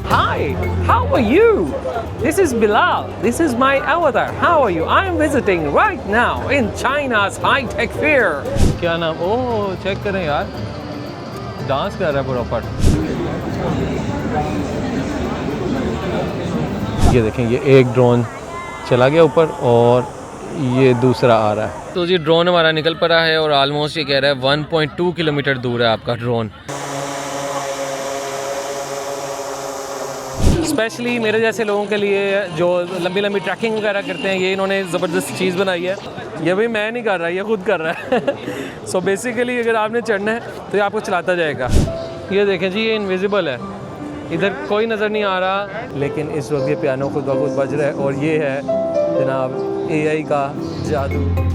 Hi, how are you? This is Bilal. This is my avatar. How are you? I am visiting right now in China's high-tech fair. क्या नाम? ओह, check करें यार. Dance कर रहा है proper. ये देखें, ये एक ड्रोन चला गया ऊपर और ये दूसरा आ रहा है. तो जी ड्रोन हमारा निकल पड़ा है और ऑलमोस्ट ये कह रहा है 1.2 किलोमीटर दूर है आपका ड्रोन. स्पेशली मेरे जैसे लोगों के लिए जो लंबी लंबी ट्रैकिंग वगैरह करते हैं, ये इन्होंने ज़बरदस्त चीज़ बनाई है. ये भी मैं नहीं कर रहा, ये खुद कर रहा है. सो बेसिकली अगर आपने चढ़ना है तो ये आपको चलाता जाएगा. ये देखें जी, ये इनविजिबल है, इधर कोई नज़र नहीं आ रहा, लेकिन इस वक्त ये पियानो खुद ब खुद बज रहा है. और ये है जनाब AI का जादू.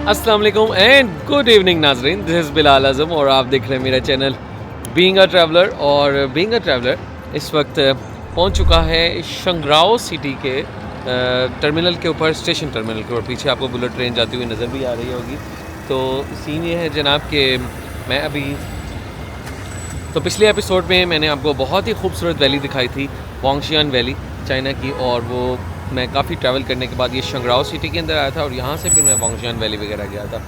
अस्सलाम वालेकुम एंड गुड इवनिंग नाजरीन, दिस इज़ बिलाल आज़म और आप देख रहे हैं मेरा चैनल बीइंग अ ट्रैवलर. और बीइंग अ ट्रैवलर इस वक्त पहुंच चुका है शंग्राओ सिटी के टर्मिनल के ऊपर, स्टेशन टर्मिनल के ऊपर. पीछे आपको बुलेट ट्रेन जाती हुई नज़र भी आ रही होगी. तो सीन ये है जनाब कि मैं अभी तो पिछले एपिसोड में मैंने आपको बहुत ही खूबसूरत वैली दिखाई थी, वांगशियान वैली चाइना की. और वो मैं काफ़ी ट्रैवल करने के बाद ये शंग्राओ सिटी के अंदर आया था और यहाँ से फिर मैं वांगशियान वैली वगैरह गया था.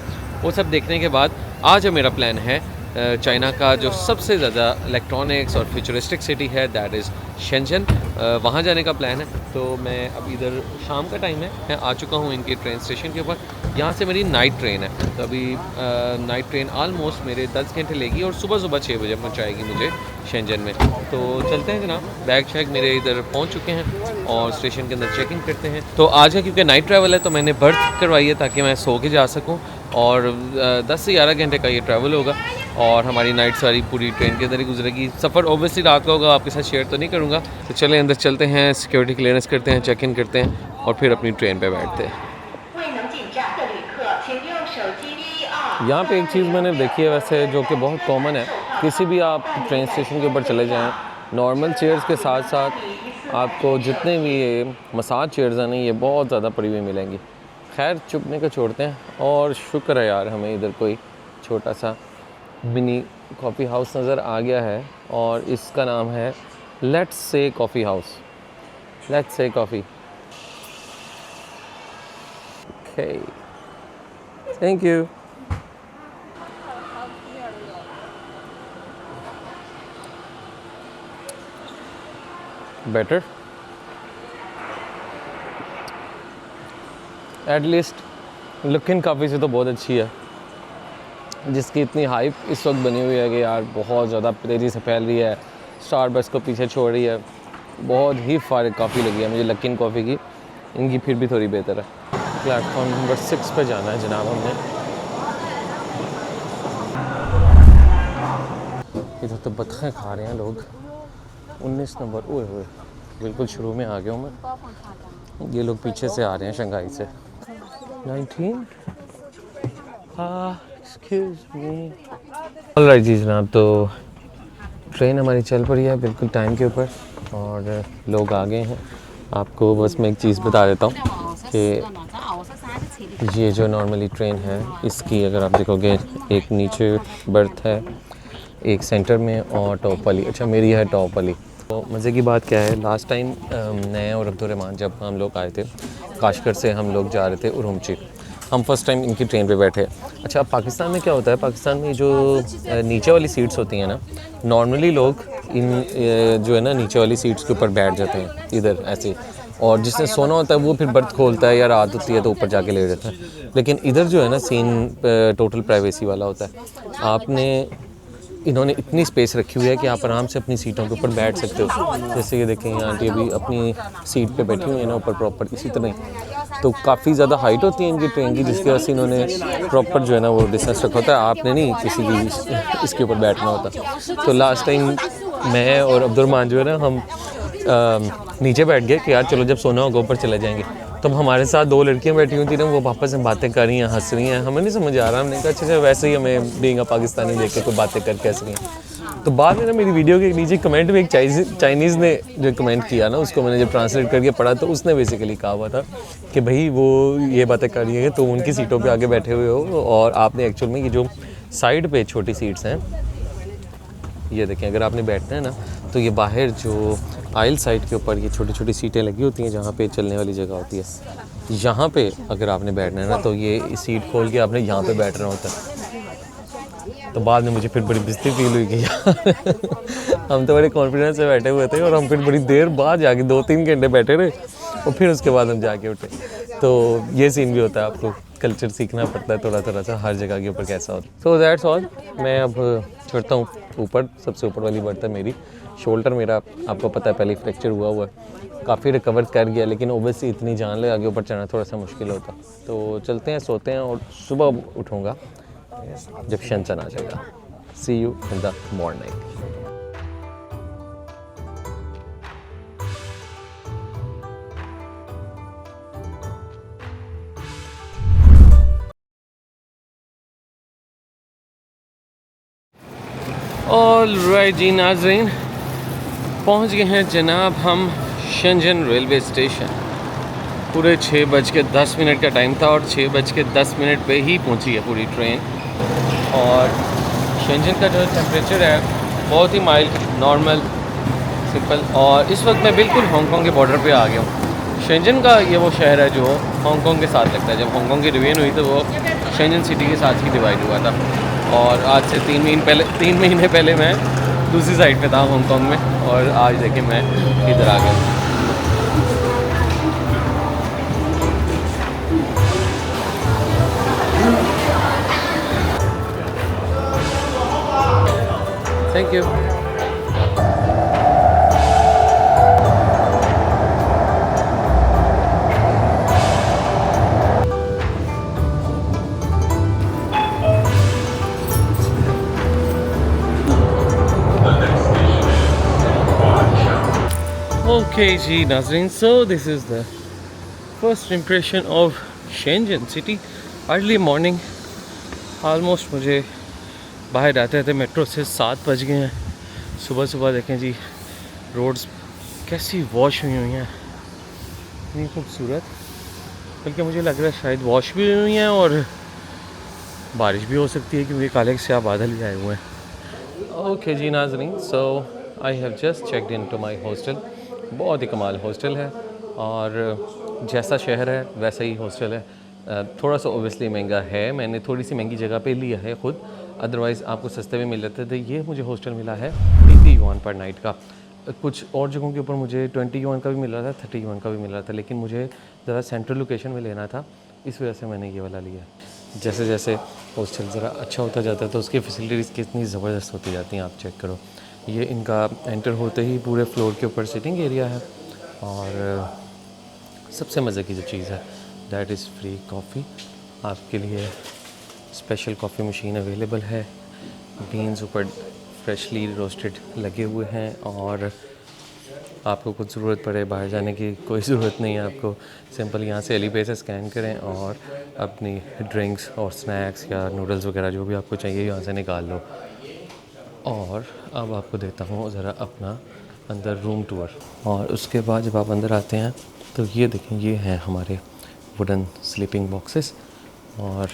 वो सब देखने के बाद आज मेरा प्लान है चाइना का जो सबसे ज़्यादा इलेक्ट्रॉनिक्स और फ्यूचरिस्टिक सिटी है, दैट इज़ शेंजन. वहाँ जाने का प्लान है. तो मैं अब इधर शाम का टाइम है, मैं आ चुका हूँ इनके ट्रेन स्टेशन के ऊपर. यहाँ से मेरी नाइट ट्रेन है, तो अभी नाइट ट्रेन आलमोस्ट मेरे 10 घंटे लेगी और सुबह 6 बजे पहुँचाएगी मुझे शेंजन में. तो चलते हैं जनाब. बैग शैग मेरे इधर पहुँच चुके हैं और स्टेशन के अंदर चेकिंग करते हैं. तो आज है क्योंकि नाइट ट्रैवल है तो मैंने बर्थ करवाई है ताकि मैं सो के जा सकूँ. और 10 से 11 घंटे का ये ट्रैवल होगा और हमारी नाइट सारी पूरी ट्रेन के अंदर ही गुजरेगी. सफ़र ओबियसली रात का होगा, आपके साथ शेयर तो नहीं करूँगा. तो चलें अंदर चलते हैं, सिक्योरिटी क्लियरेंस करते हैं, चेक इन करते हैं और फिर अपनी ट्रेन पे बैठते हैं. यहाँ पे एक चीज़ मैंने देखी है वैसे जो कि बहुत कॉमन है, किसी भी आप ट्रेन स्टेशन के ऊपर चले जाएँ, नॉर्मल चेयर्स के साथ साथ आपको जितने भी ये मसाज चेयर्स हैं ना, ये बहुत ज़्यादा पड़ी हुई मिलेंगी. खैर चुपने का छोड़ते हैं. और शुक्र है यार हमें इधर कोई छोटा सा मिनी कॉफ़ी हाउस नज़र आ गया है और इसका नाम है let's say coffee house. Let's say coffee. Okay, thank you. Better at least looking coffee से तो बहुत अच्छी है, जिसकी इतनी हाइप इस वक्त बनी हुई है कि यार बहुत ज़्यादा तेज़ी से फैल रही है, स्टारबक्स को पीछे छोड़ रही है. बहुत ही फारिग कॉफ़ी लगी है मुझे लकिन कॉफ़ी की. इनकी फिर भी थोड़ी बेहतर है. प्लेटफॉर्म नंबर 6 पे जाना है जनाब हमने. इधर तो बतखें खा रहे हैं लोग. 19 नंबर. ओए होए, बिल्कुल शुरू में आ गया हूँ मैं. ये लोग पीछे से आ रहे हैं शंघाई से. 19 एक्सक्यूज मी. ऑलराइट जी जनाब, तो ट्रेन हमारी चल पड़ी है बिल्कुल टाइम के ऊपर और लोग आ गए हैं. आपको बस मैं एक चीज़ बता देता हूँ कि ये जो नॉर्मली ट्रेन है इसकी अगर आप देखोगे, एक नीचे बर्थ है, एक सेंटर में और टॉप वाली. अच्छा मेरी है टॉप वाली. तो मज़े की बात क्या है, लास्ट टाइम मैं और अब्दुर्रहमान जब हम लोग आए थे काशगर से, हम लोग जा रहे थे उरुमची। हम फर्स्ट टाइम इनकी ट्रेन पे बैठे। अच्छा, पाकिस्तान में क्या होता है, पाकिस्तान में जो नीचे वाली सीट्स होती हैं ना, नॉर्मली लोग इन जो है ना नीचे वाली सीट्स के ऊपर बैठ जाते हैं इधर ऐसे, और जिसने सोना होता है वो फिर बर्थ खोलता है या रात होती है तो ऊपर जाके ले जाता है। लेकिन इधर जो है ना सीन टोटल प्राइवेसी वाला होता है। आपने इन्होंने इतनी स्पेस रखी हुई है कि आप आराम से अपनी सीटों के ऊपर बैठ सकते हो। जैसे ये देखें, यहाँ आंटी अभी अपनी सीट पे बैठी हुई है ना ऊपर प्रॉपर, इसी तरह। तो काफ़ी ज़्यादा हाइट होती है इनकी ट्रेन की, जिसकी वजह से इन्होंने प्रॉपर जो है ना वो डिस्टेंस रखा होता है। आपने नहीं किसी की इसके ऊपर बैठना होता। तो लास्ट टाइम मैं और अब्दुर्रहमान जो है ना हम नीचे बैठ गए कि यार चलो जब सोना होगा ऊपर चले जाएंगे। तो हमारे साथ 2 लड़कियां बैठी हुई थी ना, वो आपस में बातें कर रही हैं, हंस रही हैं। हमें नहीं समझ आ रहा, हमने कहा अच्छा वैसे ही हमें बीइंग अ पाकिस्तानी देख के कोई बातें करके हंस रही हैं। तो बाद में ना मेरी वीडियो के नीचे कमेंट में एक चाइनीज़ ने जो कमेंट किया ना, उसको मैंने जब ट्रांसलेट करके पढ़ा तो उसने बेसिकली कहा हुआ था कि भाई वो ये बातें कर रही है तो उनकी सीटों पर आगे बैठे हुए हो, और आपने एक्चुअल में ये जो साइड पे छोटी सीट्स हैं, ये देखें, अगर आपने बैठना है ना तो ये बाहर जो आइल साइड के ऊपर ये छोटी छोटी सीटें लगी होती हैं जहाँ पे चलने वाली जगह होती है, यहाँ पे अगर आपने बैठना है ना तो ये सीट खोल के आपने यहाँ पे बैठना होता है। तो बाद में मुझे फिर बड़ी बेइज्जती फील हुई कि यार हम तो बड़े कॉन्फिडेंस से बैठे हुए थे और हम फिर बड़ी देर बाद जाके 2-3 घंटे बैठे रहे और फिर उसके बाद हम जाके उठे। तो ये सीन भी होता है, आपको कल्चर सीखना पड़ता है थोड़ा थोड़ा सा हर जगह के ऊपर कैसा होता है। So that's all. मैं अब चढ़ता हूँ ऊपर, सबसे ऊपर वाली बर्थ है मेरी। शोल्डर मेरा आपको पता है पहले फ्रैक्चर हुआ हुआ है, काफ़ी रिकवर कर गया, लेकिन ओबियसली इतनी जान ले आगे ऊपर चढ़ना थोड़ा सा मुश्किल होता। तो चलते हैं, सोते हैं और सुबह उठूँगा जब शंसन आ जाएगा। See you in the morning. All right जी नाज़रीन, पहुंच गए हैं जनाब हम शंजन रेलवे स्टेशन। पूरे 6:10 का टाइम था और 6:10 पे ही पहुंची है पूरी ट्रेन। और शंजन का जो टेम्परेचर है बहुत ही माइल्ड, नॉर्मल, सिंपल। और इस वक्त मैं बिल्कुल हांगकांग के बॉर्डर पे आ गया हूँ। शंजन का ये वो शहर है जो हांगकांग के साथ लगता है। जब हांगकांग की डिवीजन हुई तो वो शंजन सिटी के साथ ही डिवाइड हुआ था। और आज से 3 महीने पहले मैं दूसरी साइड पे था हांगकांग में, और आज देखिए मैं इधर आ गया। Thank you. Okay जी नाज़रीन, so this is the first impression of Shenzhen city. Early morning, almost मुझे बाहर आते थे मेट्रो से 7 बज गए हैं। सुबह सुबह देखें जी रोड्स कैसी वॉश हुई हैं, इतनी खूबसूरत, बल्कि मुझे लग रहा है शायद वॉश भी हुई हैं और बारिश भी हो सकती है क्योंकि काले से आप बादल भी आए हुए हैं। ओके जी नाज़रीन, so I have just checked in to my hostel. बहुत ही कमाल हॉस्टल है और जैसा शहर है वैसा ही हॉस्टल है। थोड़ा सा ओबियसली महंगा है, मैंने थोड़ी सी महंगी जगह पे लिया है ख़ुद, अदरवाइज़ आपको सस्ते में मिल जाते थे। ये मुझे हॉस्टल मिला है 80 युआन पर नाइट का। कुछ और जगहों के ऊपर मुझे 20 युआन का भी मिल रहा था, 30 युआन का भी मिल रहा था, लेकिन मुझे ज़रा सेंट्रल लोकेशन में लेना था, इस वजह से मैंने ये वाला लिया। जैसे जैसे हॉस्टल ज़रा अच्छा होता जाता है तो उसकी फैसिलिटीज़ कितनी ज़बरदस्त होती जाती हैं, आप चेक करो। ये इनका एंटर होते ही पूरे फ्लोर के ऊपर सिटिंग एरिया है, और सबसे मज़े की जो चीज़ है दैट इज़ फ्री कॉफ़ी। आपके लिए स्पेशल कॉफ़ी मशीन अवेलेबल है, बीन्स ऊपर फ्रेशली रोस्टेड लगे हुए हैं, और आपको कुछ ज़रूरत पड़े बाहर जाने की कोई ज़रूरत नहीं है। आपको सिंपल यहाँ से एली पे से स्कैन करें और अपनी ड्रिंक्स और स्नैक्स या नूडल्स वगैरह जो भी आपको चाहिए यहाँ से निकाल लो। और अब आपको देता हूँ ज़रा अपना अंदर रूम टूर। और उसके बाद जब आप अंदर आते हैं तो ये देखें, ये हैं हमारे वुडन स्लीपिंग बॉक्सेस, और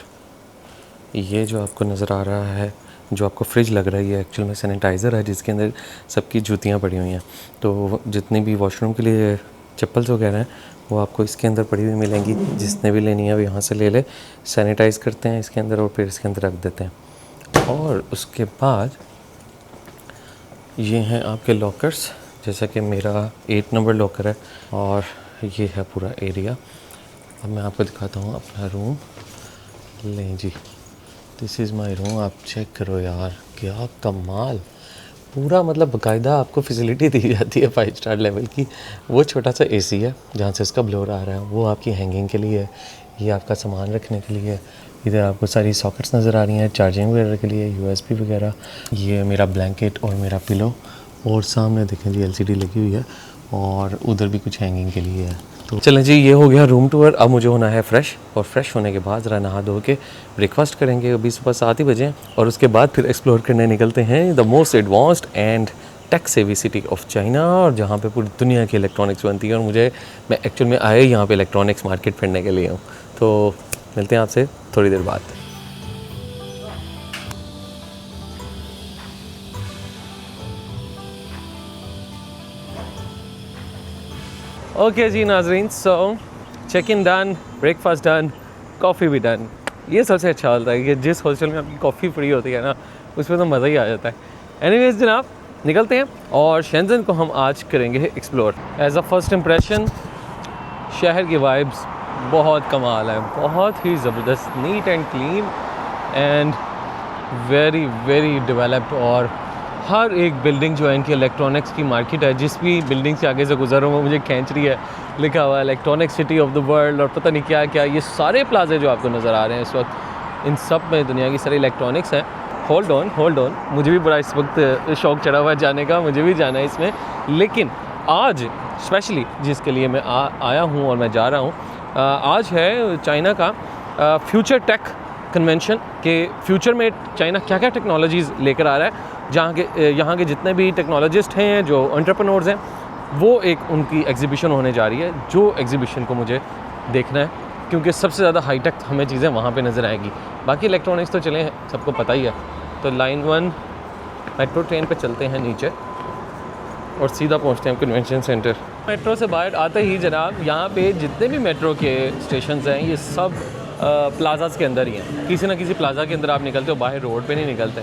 ये जो आपको नज़र आ रहा है जो आपको फ्रिज लग रही है एक्चुअल में सैनिटाइज़र है, जिसके अंदर सबकी जूतियाँ पड़ी हुई हैं। तो जितनी भी वॉशरूम के लिए चप्पल्स वगैरह हैं वो आपको इसके अंदर पड़ी हुई मिलेंगी। जिसने भी लेनी है वो यहाँ से ले ले। सैनिटाइज़ करते हैं इसके अंदर और फिर इसके अंदर रख देते हैं। और उसके बाद ये हैं आपके लॉकर्स, जैसा कि मेरा 8 नंबर लॉकर है और ये है पूरा एरिया। अब मैं आपको दिखाता हूँ अपना रूम। लें जी, दिस इज़ माय रूम। आप चेक करो यार, क्या कमाल। पूरा मतलब बाकायदा आपको फैसिलिटी दी जाती है 5 स्टार लेवल की। वो छोटा सा एसी है जहाँ से इसका ब्लोर आ रहा है, वो आपकी हैंगिंग के लिए है, ये आपका सामान रखने के लिए है। इधर आपको सारी सॉकेट्स नज़र आ रही हैं चार्जिंग वगैरह के लिए, यूएसबी वगैरह। ये मेरा ब्लैंकेट और मेरा पिलो, और सामने देखें जी एलसीडी लगी हुई है, और उधर भी कुछ हैंगिंग के लिए है। तो चलें जी, ये हो गया रूम टूर। अब मुझे होना है फ्रेश, और फ्रेश होने के बाद ज़रा नहा धो के ब्रेकफास्ट करेंगे। अभी सुबह 7 ही बजे, और उसके बाद फिर एक्सप्लोर करने निकलते हैं the most advanced and tech savvy city of China, और जहाँ पे पूरी दुनिया की इलेक्ट्रॉनिक्स बनती है। और मैं एक्चुअल में आए यहाँ पे इलेक्ट्रॉनिक्स मार्केट फिरने के लिए हूँ। तो मिलते हैं आपसे थोड़ी देर बाद। ओके जी नाजरीन, so check in done, breakfast done, coffee भी डन। ये सबसे अच्छा होता है कि जिस हॉस्टल में आपकी कॉफ़ी फ्री होती है ना, उसमें तो मज़ा ही आ जाता है। एनीवेज जनाब, निकलते हैं और शेंज़न को हम आज करेंगे explore. As a first impression, शहर की वाइब्स बहुत कमाल है, बहुत ही ज़बरदस्त, neat and clean and very very developed. और हर एक बिल्डिंग जो है इनकी इलेक्ट्रॉनिक्स की मार्केट है। जिस भी बिल्डिंग से आगे से गुजर रहा हूँ मुझे खींच रही है, लिखा हुआ है electronic city of the world और पता नहीं क्या क्या। ये सारे प्लाजे जो आपको नज़र आ रहे हैं इस वक्त, इन सब में दुनिया की सारी इलेक्ट्रॉनिक्स हैं। होल्ड ऑन, मुझे भी बड़ा इस वक्त शौक़ चढ़ा हुआ है जाने का, मुझे भी जाना है इसमें। लेकिन आज स्पेशली जिसके लिए मैं आया हूँ और मैं जा रहा हूँ, आज है चाइना का फ्यूचर टेक कन्वेंशन के। फ्यूचर में चाइना क्या क्या टेक्नोलॉजीज़ लेकर आ रहा है, यहाँ के जितने भी टेक्नोलॉजिस्ट हैं, जो एंटरप्रेन्योर्स हैं, वो एक उनकी एग्जीबिशन होने जा रही है। जो एग्जीबिशन को मुझे देखना है, क्योंकि सबसे ज़्यादा हाईटेक हमें चीज़ें वहाँ पे नज़र आएगी। बाकी इलेक्ट्रॉनिक्स तो चले हैं, सबको पता ही है। तो लाइन 1 मेट्रो ट्रेन पे चलते हैं नीचे और सीधा पहुँचते हैं कन्वेंशन सेंटर। मेट्रो से बाहर आते ही जनाब, यहाँ पे जितने भी मेट्रो के स्टेशंस हैं ये सब प्लाजाज़ के अंदर ही हैं। किसी ना किसी प्लाजा के अंदर आप निकलते हो, बाहर रोड पे नहीं निकलते।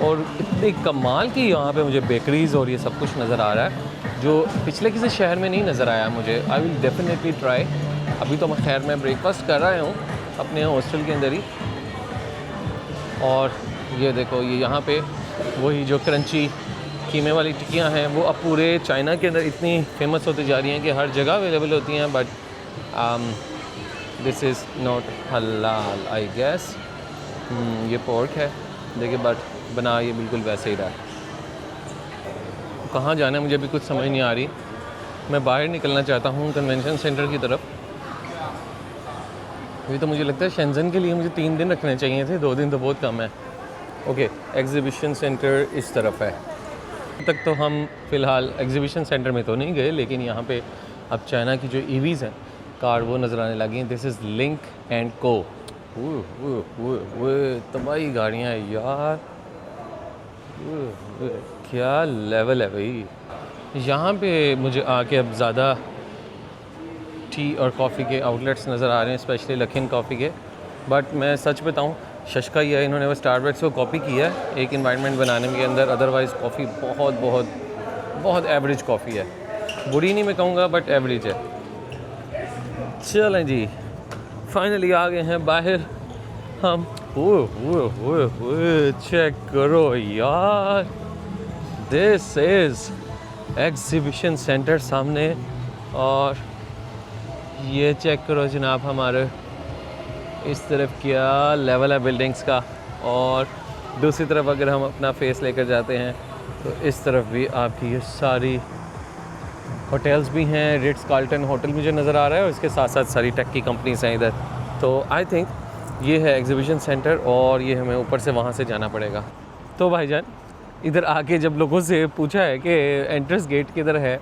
और इतनी कमाल की यहाँ पे मुझे बेकरीज़ और ये सब कुछ नज़र आ रहा है, जो पिछले किसी शहर में नहीं नज़र आया मुझे। I will definitely try. अभी तो खैर मैं ब्रेकफास्ट कर रहा हूँ अपने हॉस्टल के अंदर ही। और ये देखो, ये यहाँ पे वही जो क्रंची कीमे वाली टिक्कियाँ हैं, वो अब पूरे चाइना के अंदर इतनी फेमस होती जा रही हैं कि हर जगह अवेलेबल होती हैं। बट दिस इज़ नॉट हलाल आई गेस। ये पोर्क है देखिए, बट बना ये बिल्कुल वैसे ही रहा है। कहाँ जाना है मुझे भी कुछ समझ नहीं आ रही। मैं बाहर निकलना चाहता हूँ कन्वेंशन सेंटर की तरफ। ये तो मुझे लगता है शेंज़न के लिए मुझे 3 दिन रखने चाहिए थे, 2 दिन तो बहुत कम है। ओके, एग्जीबिशन सेंटर इस तरफ है। तक तो हम फ़िलहाल एग्जीबिशन सेंटर में तो नहीं गए, लेकिन यहाँ पे अब चाइना की जो ईवीज़ हैं कार, वो नज़र आने लगी हैं। दिस इज़ लिंक एंड को। वो तबाही गाड़ियाँ हैं यार, क्या लेवल है भाई। यहाँ पे मुझे आके अब ज़्यादा टी और कॉफ़ी के आउटलेट्स नज़र आ रहे हैं, स्पेशली लखन कॉफ़ी के। बट मैं सच बताऊँ, शशका ही है, इन्होंने वो स्टारबक्स को कॉपी किया है एक इन्वायरमेंट बनाने के अंदर। अदरवाइज़ कॉफ़ी बहुत बहुत बहुत एवरेज कॉफ़ी है। बुरी नहीं मैं कहूँगा, बट एवरेज है। चलें जी, फाइनली आ गए हैं बाहर हम। चेक करो यार, दिस इज़ एग्जीबिशन सेंटर सामने। और ये चेक करो जनाब, हमारे इस तरफ क्या लेवल है बिल्डिंग्स का। और दूसरी तरफ अगर हम अपना फेस लेकर जाते हैं तो इस तरफ भी आपकी ये सारी होटल्स भी हैं। रिट्स कार्ल्टन होटल मुझे नज़र आ रहा है, और इसके साथ साथ सारी टेक की कंपनीज हैं इधर। तो आई थिंक ये है एग्जीबिशन सेंटर, और ये हमें ऊपर से वहाँ से जाना पड़ेगा। तो भाईजान, इधर आके जब लोगों से पूछा है कि एंट्रेंस गेट किधर है,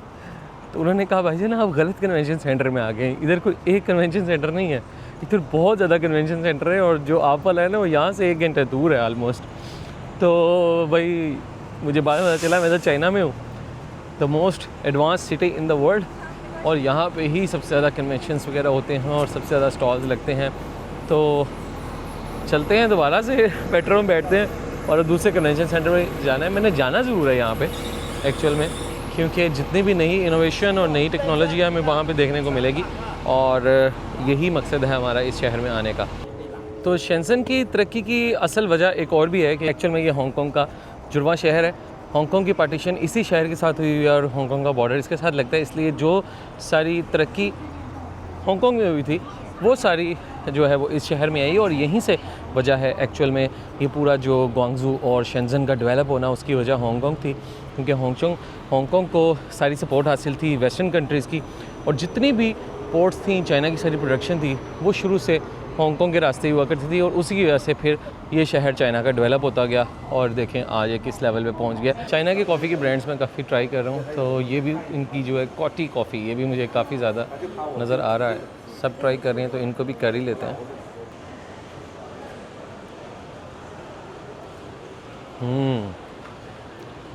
तो उन्होंने कहा भाईजान आप गलत कन्वेंशन सेंटर में आ गए। इधर कोई एक कन्वेंशन सेंटर नहीं है, इधर बहुत ज़्यादा कन्वेंशन सेंटर है। और जो आप वाला है ना, वो यहाँ से 1 घंटे दूर है ऑलमोस्ट। तो भाई मुझे बाद में पता चला मैं तो चाइना में हूँ, the most advance city in the world, और यहाँ पे ही सबसे ज़्यादा कन्वेंशंस वगैरह होते हैं और सबसे ज़्यादा स्टॉल्स लगते हैं। तो चलते हैं दोबारा से मेट्रो में बैठते हैं और दूसरे कन्वेंशन सेंटर में जाना है। मैंने जाना ज़रूर है यहाँ पे एक्चुअल में, क्योंकि जितनी भी नई इनोवेशन और नई टेक्नोलॉजी हमें वहाँ पे देखने को मिलेगी, और यही मकसद है हमारा इस शहर में आने का। तो शेंज़न की तरक्की की असल वजह एक और भी है कि एक्चुअल में ये हांगकांग का जुड़वां शहर है। हांगकांग की पार्टीशन इसी शहर के साथ हुई है और हांगकांग का बॉर्डर इसके साथ लगता है, इसलिए जो सारी तरक्की हांगकांग में हुई थी वो सारी जो है वो इस शहर में आई, और यहीं से वजह है एक्चुअल में ये पूरा जो ग्वांगझू और शेंज़न का डेवलप होना, उसकी वजह हांगकांग थी, क्योंकि हांगकांग को सारी सपोर्ट हासिल थी वेस्टर्न कंट्रीज़ की, और जितनी भी पोर्ट्स थी, चाइना की सारी प्रोडक्शन थी, वो शुरू से हांगकांग के रास्ते हुआ करती थी, और उसी की वजह से फिर ये शहर चाइना का डेवलप होता गया। और देखें आज ये किस लेवल पे पहुंच गया। चाइना की कॉफ़ी की ब्रांड्स में काफ़ी ट्राई कर रहा हूँ, तो ये भी इनकी जो है कॉटी कॉफ़ी, ये भी मुझे काफ़ी ज़्यादा नज़र आ रहा है। सब ट्राई कर रहे हैं तो इनको भी कर ही लेते हैं।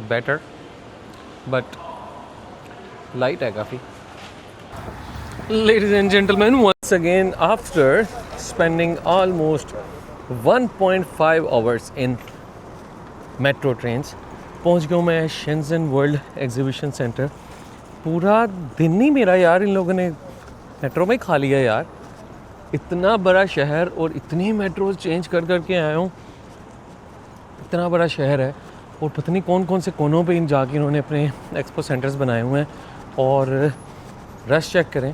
बेटर बट लाइट है काफ़ी। Ladies and gentlemen, once again after spending almost 1.5 hours in metro trains, पहुंच गया हूँ मैं शेंज़न वर्ल्ड एग्जीबिशन सेंटर। पूरा दिन ही मेरा यार इन लोगों ने मेट्रो में खा लिया यार। इतना बड़ा शहर और इतनी मेट्रोज चेंज कर करके आया हूँ। इतना बड़ा शहर है और पता नहीं कौन कौन से कोनों पे इन जाके इन्होंने अपने एक्सपो सेंटर्स बनाए हुए हैं। और रश चेक करें,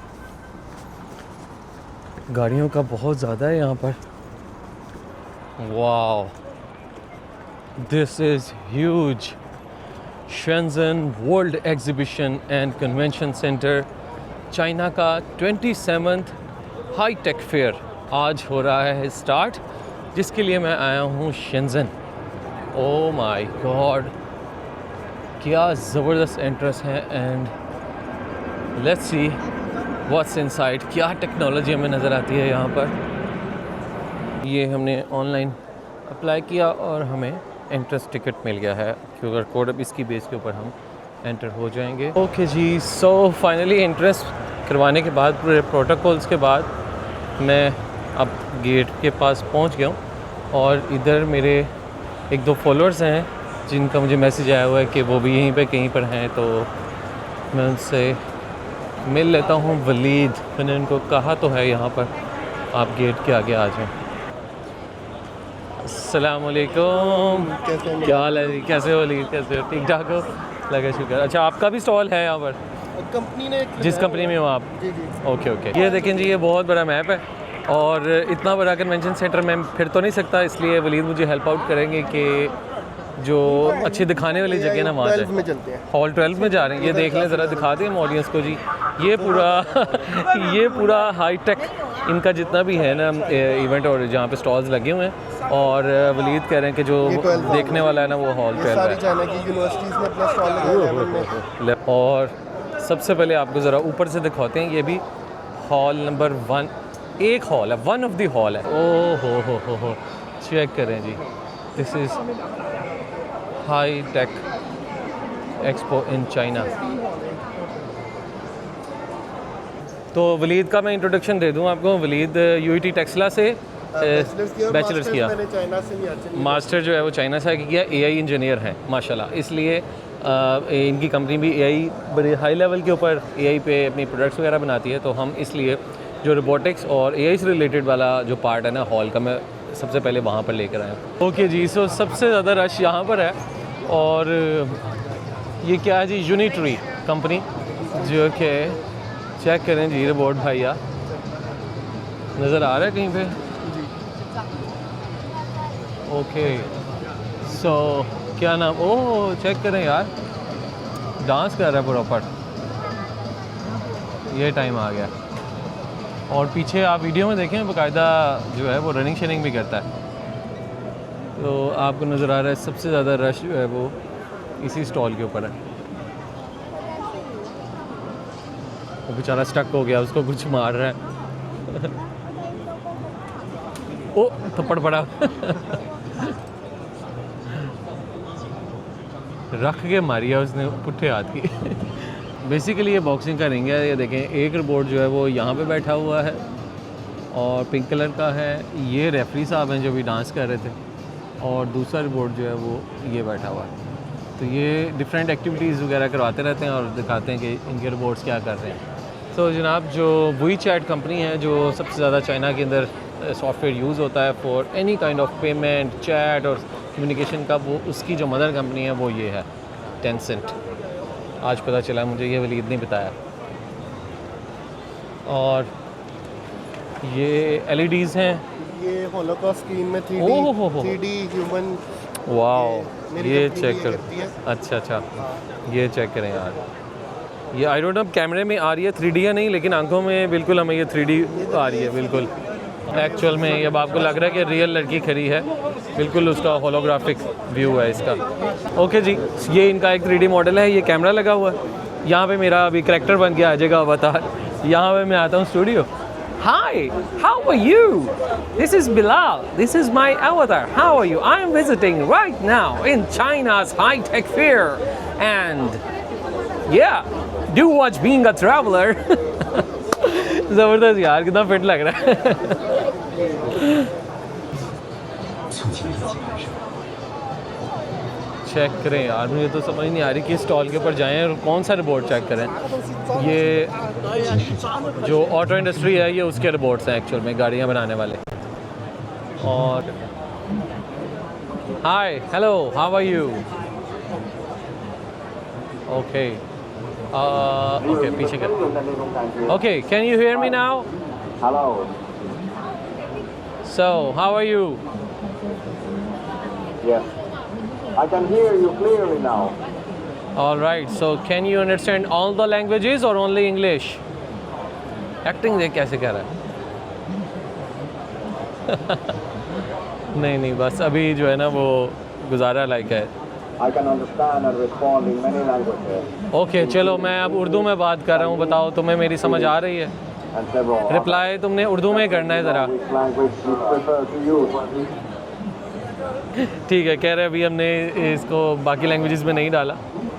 गाड़ियों का बहुत ज़्यादा है यहाँ पर। Wow, this is huge. Shenzhen world exhibition and convention centre, China का 27th हाई टेक फेयर आज हो रहा है स्टार्ट, जिसके लिए मैं आया हूँ शेंज़न। ओह माय गॉड, क्या ज़बरदस्त एंट्रेंस है। And let's see what's inside, क्या टेक्नोलॉजी हमें नज़र आती है यहाँ पर। ये हमने ऑनलाइन अप्लाई किया और हमें एंट्रेंस टिकट मिल गया है, क्यूआर कोड। अब इसकी बेस के ऊपर हम एंटर हो जाएंगे। ओके जी, सो फाइनली एंट्रेंस करवाने के बाद, पूरे प्रोटोकॉल्स के बाद, मैं अब गेट के पास पहुँच गया हूँ। और इधर मेरे एक दो फॉलोअर्स हैं जिनका मुझे मैसेज आया हुआ है कि वो भी यहीं पे कहीं पर हैं, तो मैं उनसे मिल लेता हूँ। वलीद, मैंने उनको कहा तो है यहाँ पर आप गेट के आगे आ जाएं। अस्सलाम वालेकुम, क्या हाल है जी? कैसे हो वलीद? कैसे हो? ठीक ठाक हो? लगा शुक्र। अच्छा, आपका भी स्टॉल है यहाँ पर? कंपनी ने, जिस कंपनी में हो आप? जी जी। Okay okay. ये देखें जी, ये बहुत बड़ा मैप है और इतना बड़ा कन्वेंशन सेंटर मैं फिर तो नहीं सकता, इसलिए वलीद मुझे हेल्प आउट करेंगे कि जो अच्छी दिखाने वाली जगह ना वहाँ में चलते हैं। हॉल 12 में जा रहे हैं। ये देख लें ज़रा, दिखा दें हम ऑडियंस को जी। ये पूरा हाई टेक इनका जितना भी है ना इवेंट, और जहाँ पे स्टॉल्स लगे हुए हैं। और वलीद कह रहे हैं कि जो देखने वाला है ना वो हॉल 12 सारी चाइना की यूनिवर्सिटीज़ में अपना स्टॉल लगाया है। और सबसे पहले आपको ज़रा ऊपर से दिखाते हैं। ये भी हॉल नंबर 1, एक हॉल है, वन ऑफ द हॉल है। ओ हो, चेक करें जी, this is high tech expo in China. तो वलीद का मैं इंट्रोडक्शन दे दूं आपको। वलीद यूईटी टेक्सला से बैचलर्स किया, मैंने चाइना से भी मास्टर जो है वो चाइना से किया। एआई इंजीनियर है माशाल्लाह, इसलिए इनकी कंपनी भी एआई बड़े हाई लेवल के ऊपर एआई पे अपनी प्रोडक्ट्स वगैरह बनाती है। तो हम इसलिए जो रोबोटिक्स और एआई से रिलेटेड वाला जो पार्ट है ना हॉल का, मैं सबसे पहले वहाँ पर लेकर आया। ओके जी, सो सबसे ज़्यादा रश यहाँ पर है। और ये क्या है जी? यूनिट्री कंपनी, जो कि चेक करें जी, रोबोट भैया नज़र आ रहा है कहीं पे? ओके, सो क्या नाम? ओह, चेक करें यार, डांस कर रहा है प्रॉपर। ये टाइम आ गया। और पीछे आप वीडियो में देखें, बाकायदा जो है वो रनिंग शनिंग भी करता है। तो आपको नज़र आ रहा है सबसे ज़्यादा रश जो है वो इसी स्टॉल के ऊपर है। वो बेचारा स्टक हो गया, उसको कुछ मार रहा है। ओ, थप्पड़ पड़ा। रख के मारी है उसने पुट्ठे हाथ की। बेसिकली ये बॉक्सिंग का रिंग है। ये देखें, एक रोबोट जो है वो यहाँ पे बैठा हुआ है और पिंक कलर का है। ये रेफरी साहब हैं जो भी डांस कर रहे थे, और दूसरा रोबोट जो है वो ये बैठा हुआ है। तो ये डिफरेंट एक्टिविटीज़ वगैरह करवाते रहते हैं और दिखाते हैं कि इनके रोबोट्स क्या कर रहे हैं। तो जनाब, जो WeChat कंपनी है जो सबसे ज़्यादा चाइना के अंदर सॉफ्टवेयर यूज़ होता है for any kind of payment, chat और कम्युनिकेशन का, वो उसकी जो मदर कंपनी है वो ये है, टेंसेंट। आज पता चला मुझे, ये वलीद ने बताया। और ये LEDs हैं, ये होलोकॉस्ट स्क्रीन में 3D ह्यूमन। वाओ, ये चेक कर। अच्छा अच्छा, ये चेक करें यार। ये आई डोंट नो कैमरे में आ रही है 3D या नहीं, लेकिन आंखों में बिल्कुल हमें ये 3D आ रही है बिल्कुल। एक्चुअल में अब आपको लग रहा है कि रियल लड़की खड़ी है, बिल्कुल उसका होलोग्राफिक व्यू है इसका। ओके जी, ये इनका एक 3D मॉडल है। ये कैमरा लगा हुआ है। यहाँ पे मेरा अभी करैक्टर बन के आ जाएगा अवतार। यहाँ पे मैं आता हूँ studio. Hi, how are you? This is Bilal. This is my avatar. How are you? I am visiting right now in China's high-tech fair. And yeah, do watch Being a Traveler. ज़बरदस्त यार, कितना fit लग रहा है। Check करें यार, मुझे तो समझ नहीं आ रही कि स्टॉल के ऊपर जाएं और कौन सा रिपोर्ट चेक करें। ये जो ऑटो इंडस्ट्री है ये उसके रिपोर्ट्स हैं एक्चुअल में, गाड़ियाँ बनाने वाले। और hi, hello, how are you? Okay okay, पीछे कर। Okay, can you hear me now? Hello. So how are you? Yes. I can hear you clearly now. All right, so can you understand all the languages or only English? Acting देख कैसे कर रहा है? नहीं नहीं, बस अभी जो है ना वो गुजारा लायक है। I can understand and respond in many languages okay, चलो मैं अब उर्दू में बात कर रहा हूँ। बताओ, तुम्हें मेरी समझ आ रही है? and several others. रिप्लाई तुमने उर्दू में करना है ज़रा। Which language you prefer to use? ठीक है, कह रहे अभी हमने इसको बाकी लैंग्वेजेस में नहीं डाला।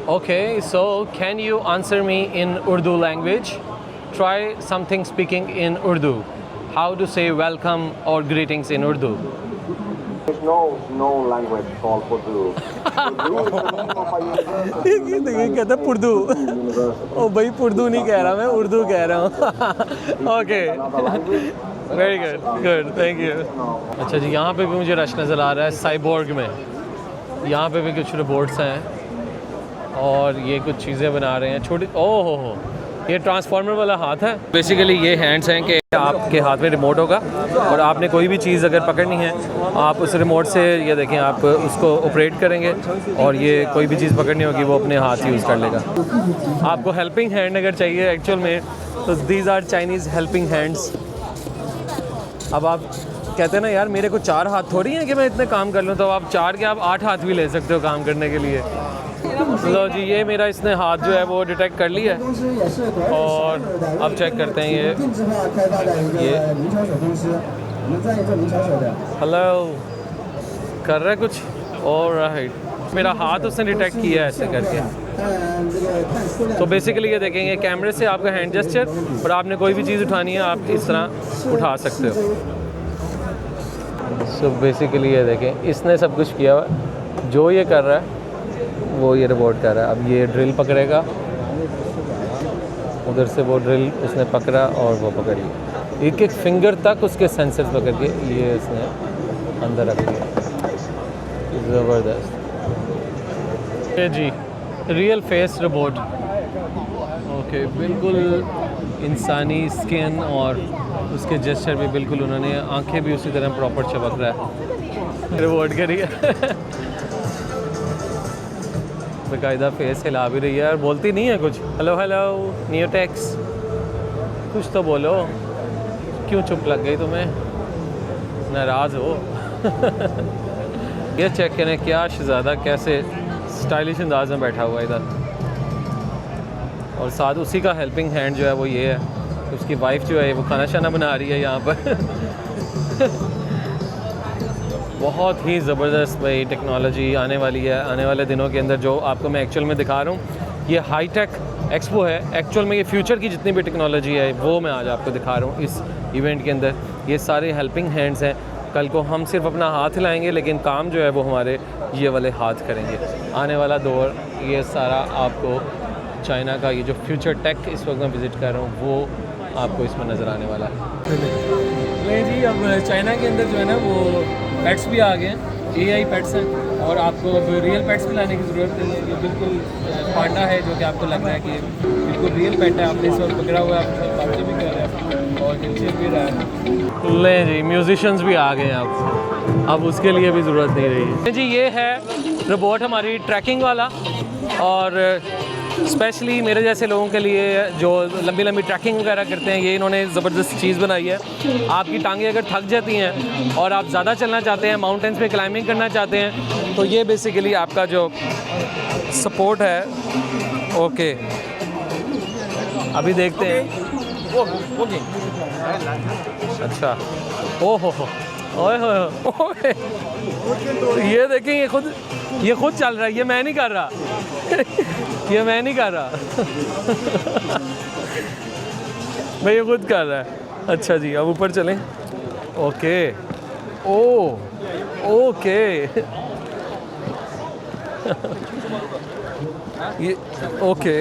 Okay, so can you answer me in Urdu language? Try something speaking in Urdu. How to say welcome और greetings in Urdu? There's no language called Urdu. ये कहता है पुर्दू। ओ भाई, पुर्दू नहीं कह रहा मैं, उर्दू कह रहा हूँ। Okay, very good, good, thank you. अच्छा जी, यहाँ पे भी मुझे रश नज़र आ रहा है साइबोर्ग में। यहाँ पे भी कुछ रोबोट्स हैं और ये कुछ चीज़ें बना रहे हैं छोटी। ओह हो, ये ट्रांसफार्मर वाला हाथ है। बेसिकली ये हैंड्स हैं कि आपके हाथ में रिमोट होगा और आपने कोई भी चीज़ अगर पकड़नी है, आप उस रिमोट से, ये देखें, आप उसको ऑपरेट करेंगे और ये कोई भी चीज़ पकड़नी होगी वो अपने हाथ यूज़ कर लेगा। आपको हेल्पिंग हैंड अगर चाहिए एक्चुअल में, तो these are Chinese helping hands. अब आप कहते हैं ना यार, मेरे को 4 हाथ थोड़ी हैं कि मैं इतने काम कर लूँ, तो आप 4 के आप 8 हाथ भी ले सकते हो काम करने के लिए। लो जी, ये मेरा इसने हाथ जो है वो डिटेक्ट कर लिया है और अब चेक करते हैं ये हेलो कर रहा है कुछ। ऑलराइट, मेरा हाथ उसने डिटेक्ट किया है ऐसे करके। तो बेसिकली ये देखेंगे कैमरे से आपका हैंड जेस्चर, और आपने कोई भी चीज़ उठानी है आप इस तरह उठा सकते हो। सो बेसिकली ये देखें, इसने सब कुछ किया हुआ। जो ये कर रहा है वो ये रोबोट कर रहा है। अब ये ड्रिल पकड़ेगा, उधर से वो ड्रिल उसने पकड़ा और वो पकड़ लिया। एक एक फिंगर तक उसके सेंसर्स पकड़ के ये इसने अंदर रख दिया। ज़बरदस्त। ये जी रियल फेस रोबोट। ओके, बिल्कुल इंसानी स्किन और उसके जेस्चर भी बिल्कुल, उन्होंने आंखें भी उसी तरह प्रॉपर चमक रहा है। रोबोट करिए बाकायदा फेस हिला भी रही है और बोलती नहीं है कुछ। हेलो हेलो न्यूटेक्स, कुछ तो बोलो। क्यों चुप लग गई तुम्हें? नाराज़ हो? ये चेक करें क्या शहज़ादा कैसे स्टाइलिश अंदाज में बैठा हुआ इधर, और साथ उसी का हेल्पिंग हैंड जो है वो ये है। उसकी वाइफ जो है वो खाना शाना बना रही है यहाँ पर। बहुत ही ज़बरदस्त भाई टेक्नोलॉजी आने वाली है आने वाले दिनों के अंदर, जो आपको मैं एक्चुअल में दिखा रहा हूँ। ये हाईटेक एक्सपो है, एक्चुअल में ये फ्यूचर की जितनी भी टेक्नोलॉजी है वो मैं आज आपको दिखा रहा हूँ इस इवेंट के अंदर। ये सारे हेल्पिंग हैंड्स हैं, कल को हम सिर्फ अपना हाथ हिलाएंगे लेकिन काम जो है वो हमारे ये वाले हाथ करेंगे। आने वाला दौर ये सारा आपको चाइना का ये जो फ्यूचर टेक इस वक्त मैं विज़िट कर रहा हूँ वो आपको इसमें नज़र आने वाला है। नहीं जी, अब चाइना के अंदर जो है ना वो पेट्स भी आ गए हैं, AI पेट्स हैं, और आपको अब रियल पेट्स भी लाने की ज़रूरत नहीं है। ये बिल्कुल पांडा है जो कि आपको लग रहा है कि बिल्कुल रियल पेट है, आपने इस वक्त पकड़ा हुआ है, आपके साथ बातें भी कर रहा है और नीचे भी रहा है। ले जी, म्यूजिशियंस भी आ गए हैं अब उसके लिए भी ज़रूरत नहीं रही जी। ये है रोबोट हमारी ट्रैकिंग वाला, और स्पेशली मेरे जैसे लोगों के लिए जो लंबी लंबी ट्रैकिंग वगैरह करते हैं, ये इन्होंने ज़बरदस्त चीज़ बनाई है। आपकी टांगें अगर थक जाती हैं और आप ज़्यादा चलना चाहते हैं, माउंटेन्स पे क्लाइंबिंग करना चाहते हैं, तो ये बेसिकली आपका जो सपोर्ट है। ओके, अभी देखते हैं। अच्छा, ओहो हो, ओए होए, ये देखें, ये खुद चल रहा है, ये मैं नहीं कर रहा ये मैं नहीं कर रहा भाई, ये खुद कर रहा है। अच्छा जी, अब ऊपर चलें। ओके, ओके ये ओके,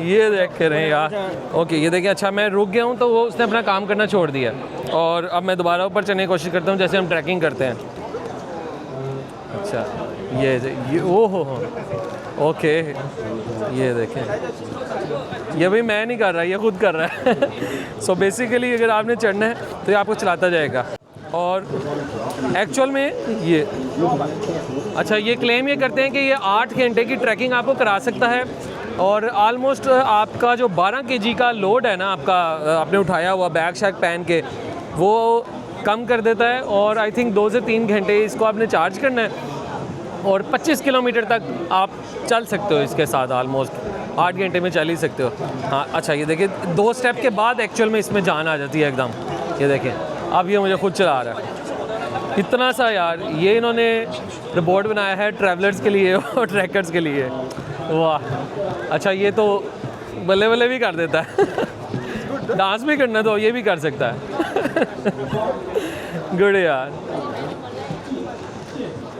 ये देख रहे हैं यार। ओके, ये देखें। अच्छा, मैं रुक गया हूँ तो वो उसने अपना काम करना छोड़ दिया, और अब मैं दोबारा ऊपर चलने की कोशिश करता हूँ जैसे हम ट्रैकिंग करते हैं। अच्छा, ये ओहो, ओके, ये देखें, ये भी मैं नहीं कर रहा, ये खुद कर रहा है सो बेसिकली अगर आपने चढ़ना है तो ये आपको चलाता जाएगा। और एक्चुअल में ये अच्छा, ये क्लेम ये करते हैं कि ये 8 घंटे की ट्रैकिंग आपको करा सकता है, और आलमोस्ट आपका जो 12 kg का लोड है ना, आपने उठाया हुआ बैग शैग पहन के, वो कम कर देता है। और आई थिंक 2 से 3 घंटे इसको आपने चार्ज करना है, और 25 किलोमीटर तक आप चल सकते हो इसके साथ। आलमोस्ट 8 घंटे में चल ही सकते हो। हाँ, अच्छा, ये देखिए 2 स्टेप के बाद एक्चुअल में इसमें जान आ जाती है एकदम। ये देखें, अब ये मुझे खुद चला रहा है इतना सा यार। ये इन्होंने रोबोट बनाया है ट्रैवलर्स के लिए और ट्रैकर्स के लिए। वाह, अच्छा, ये तो बल्ले बल्ले भी कर देता है डांस भी करना तो ये भी कर सकता है गुड यार,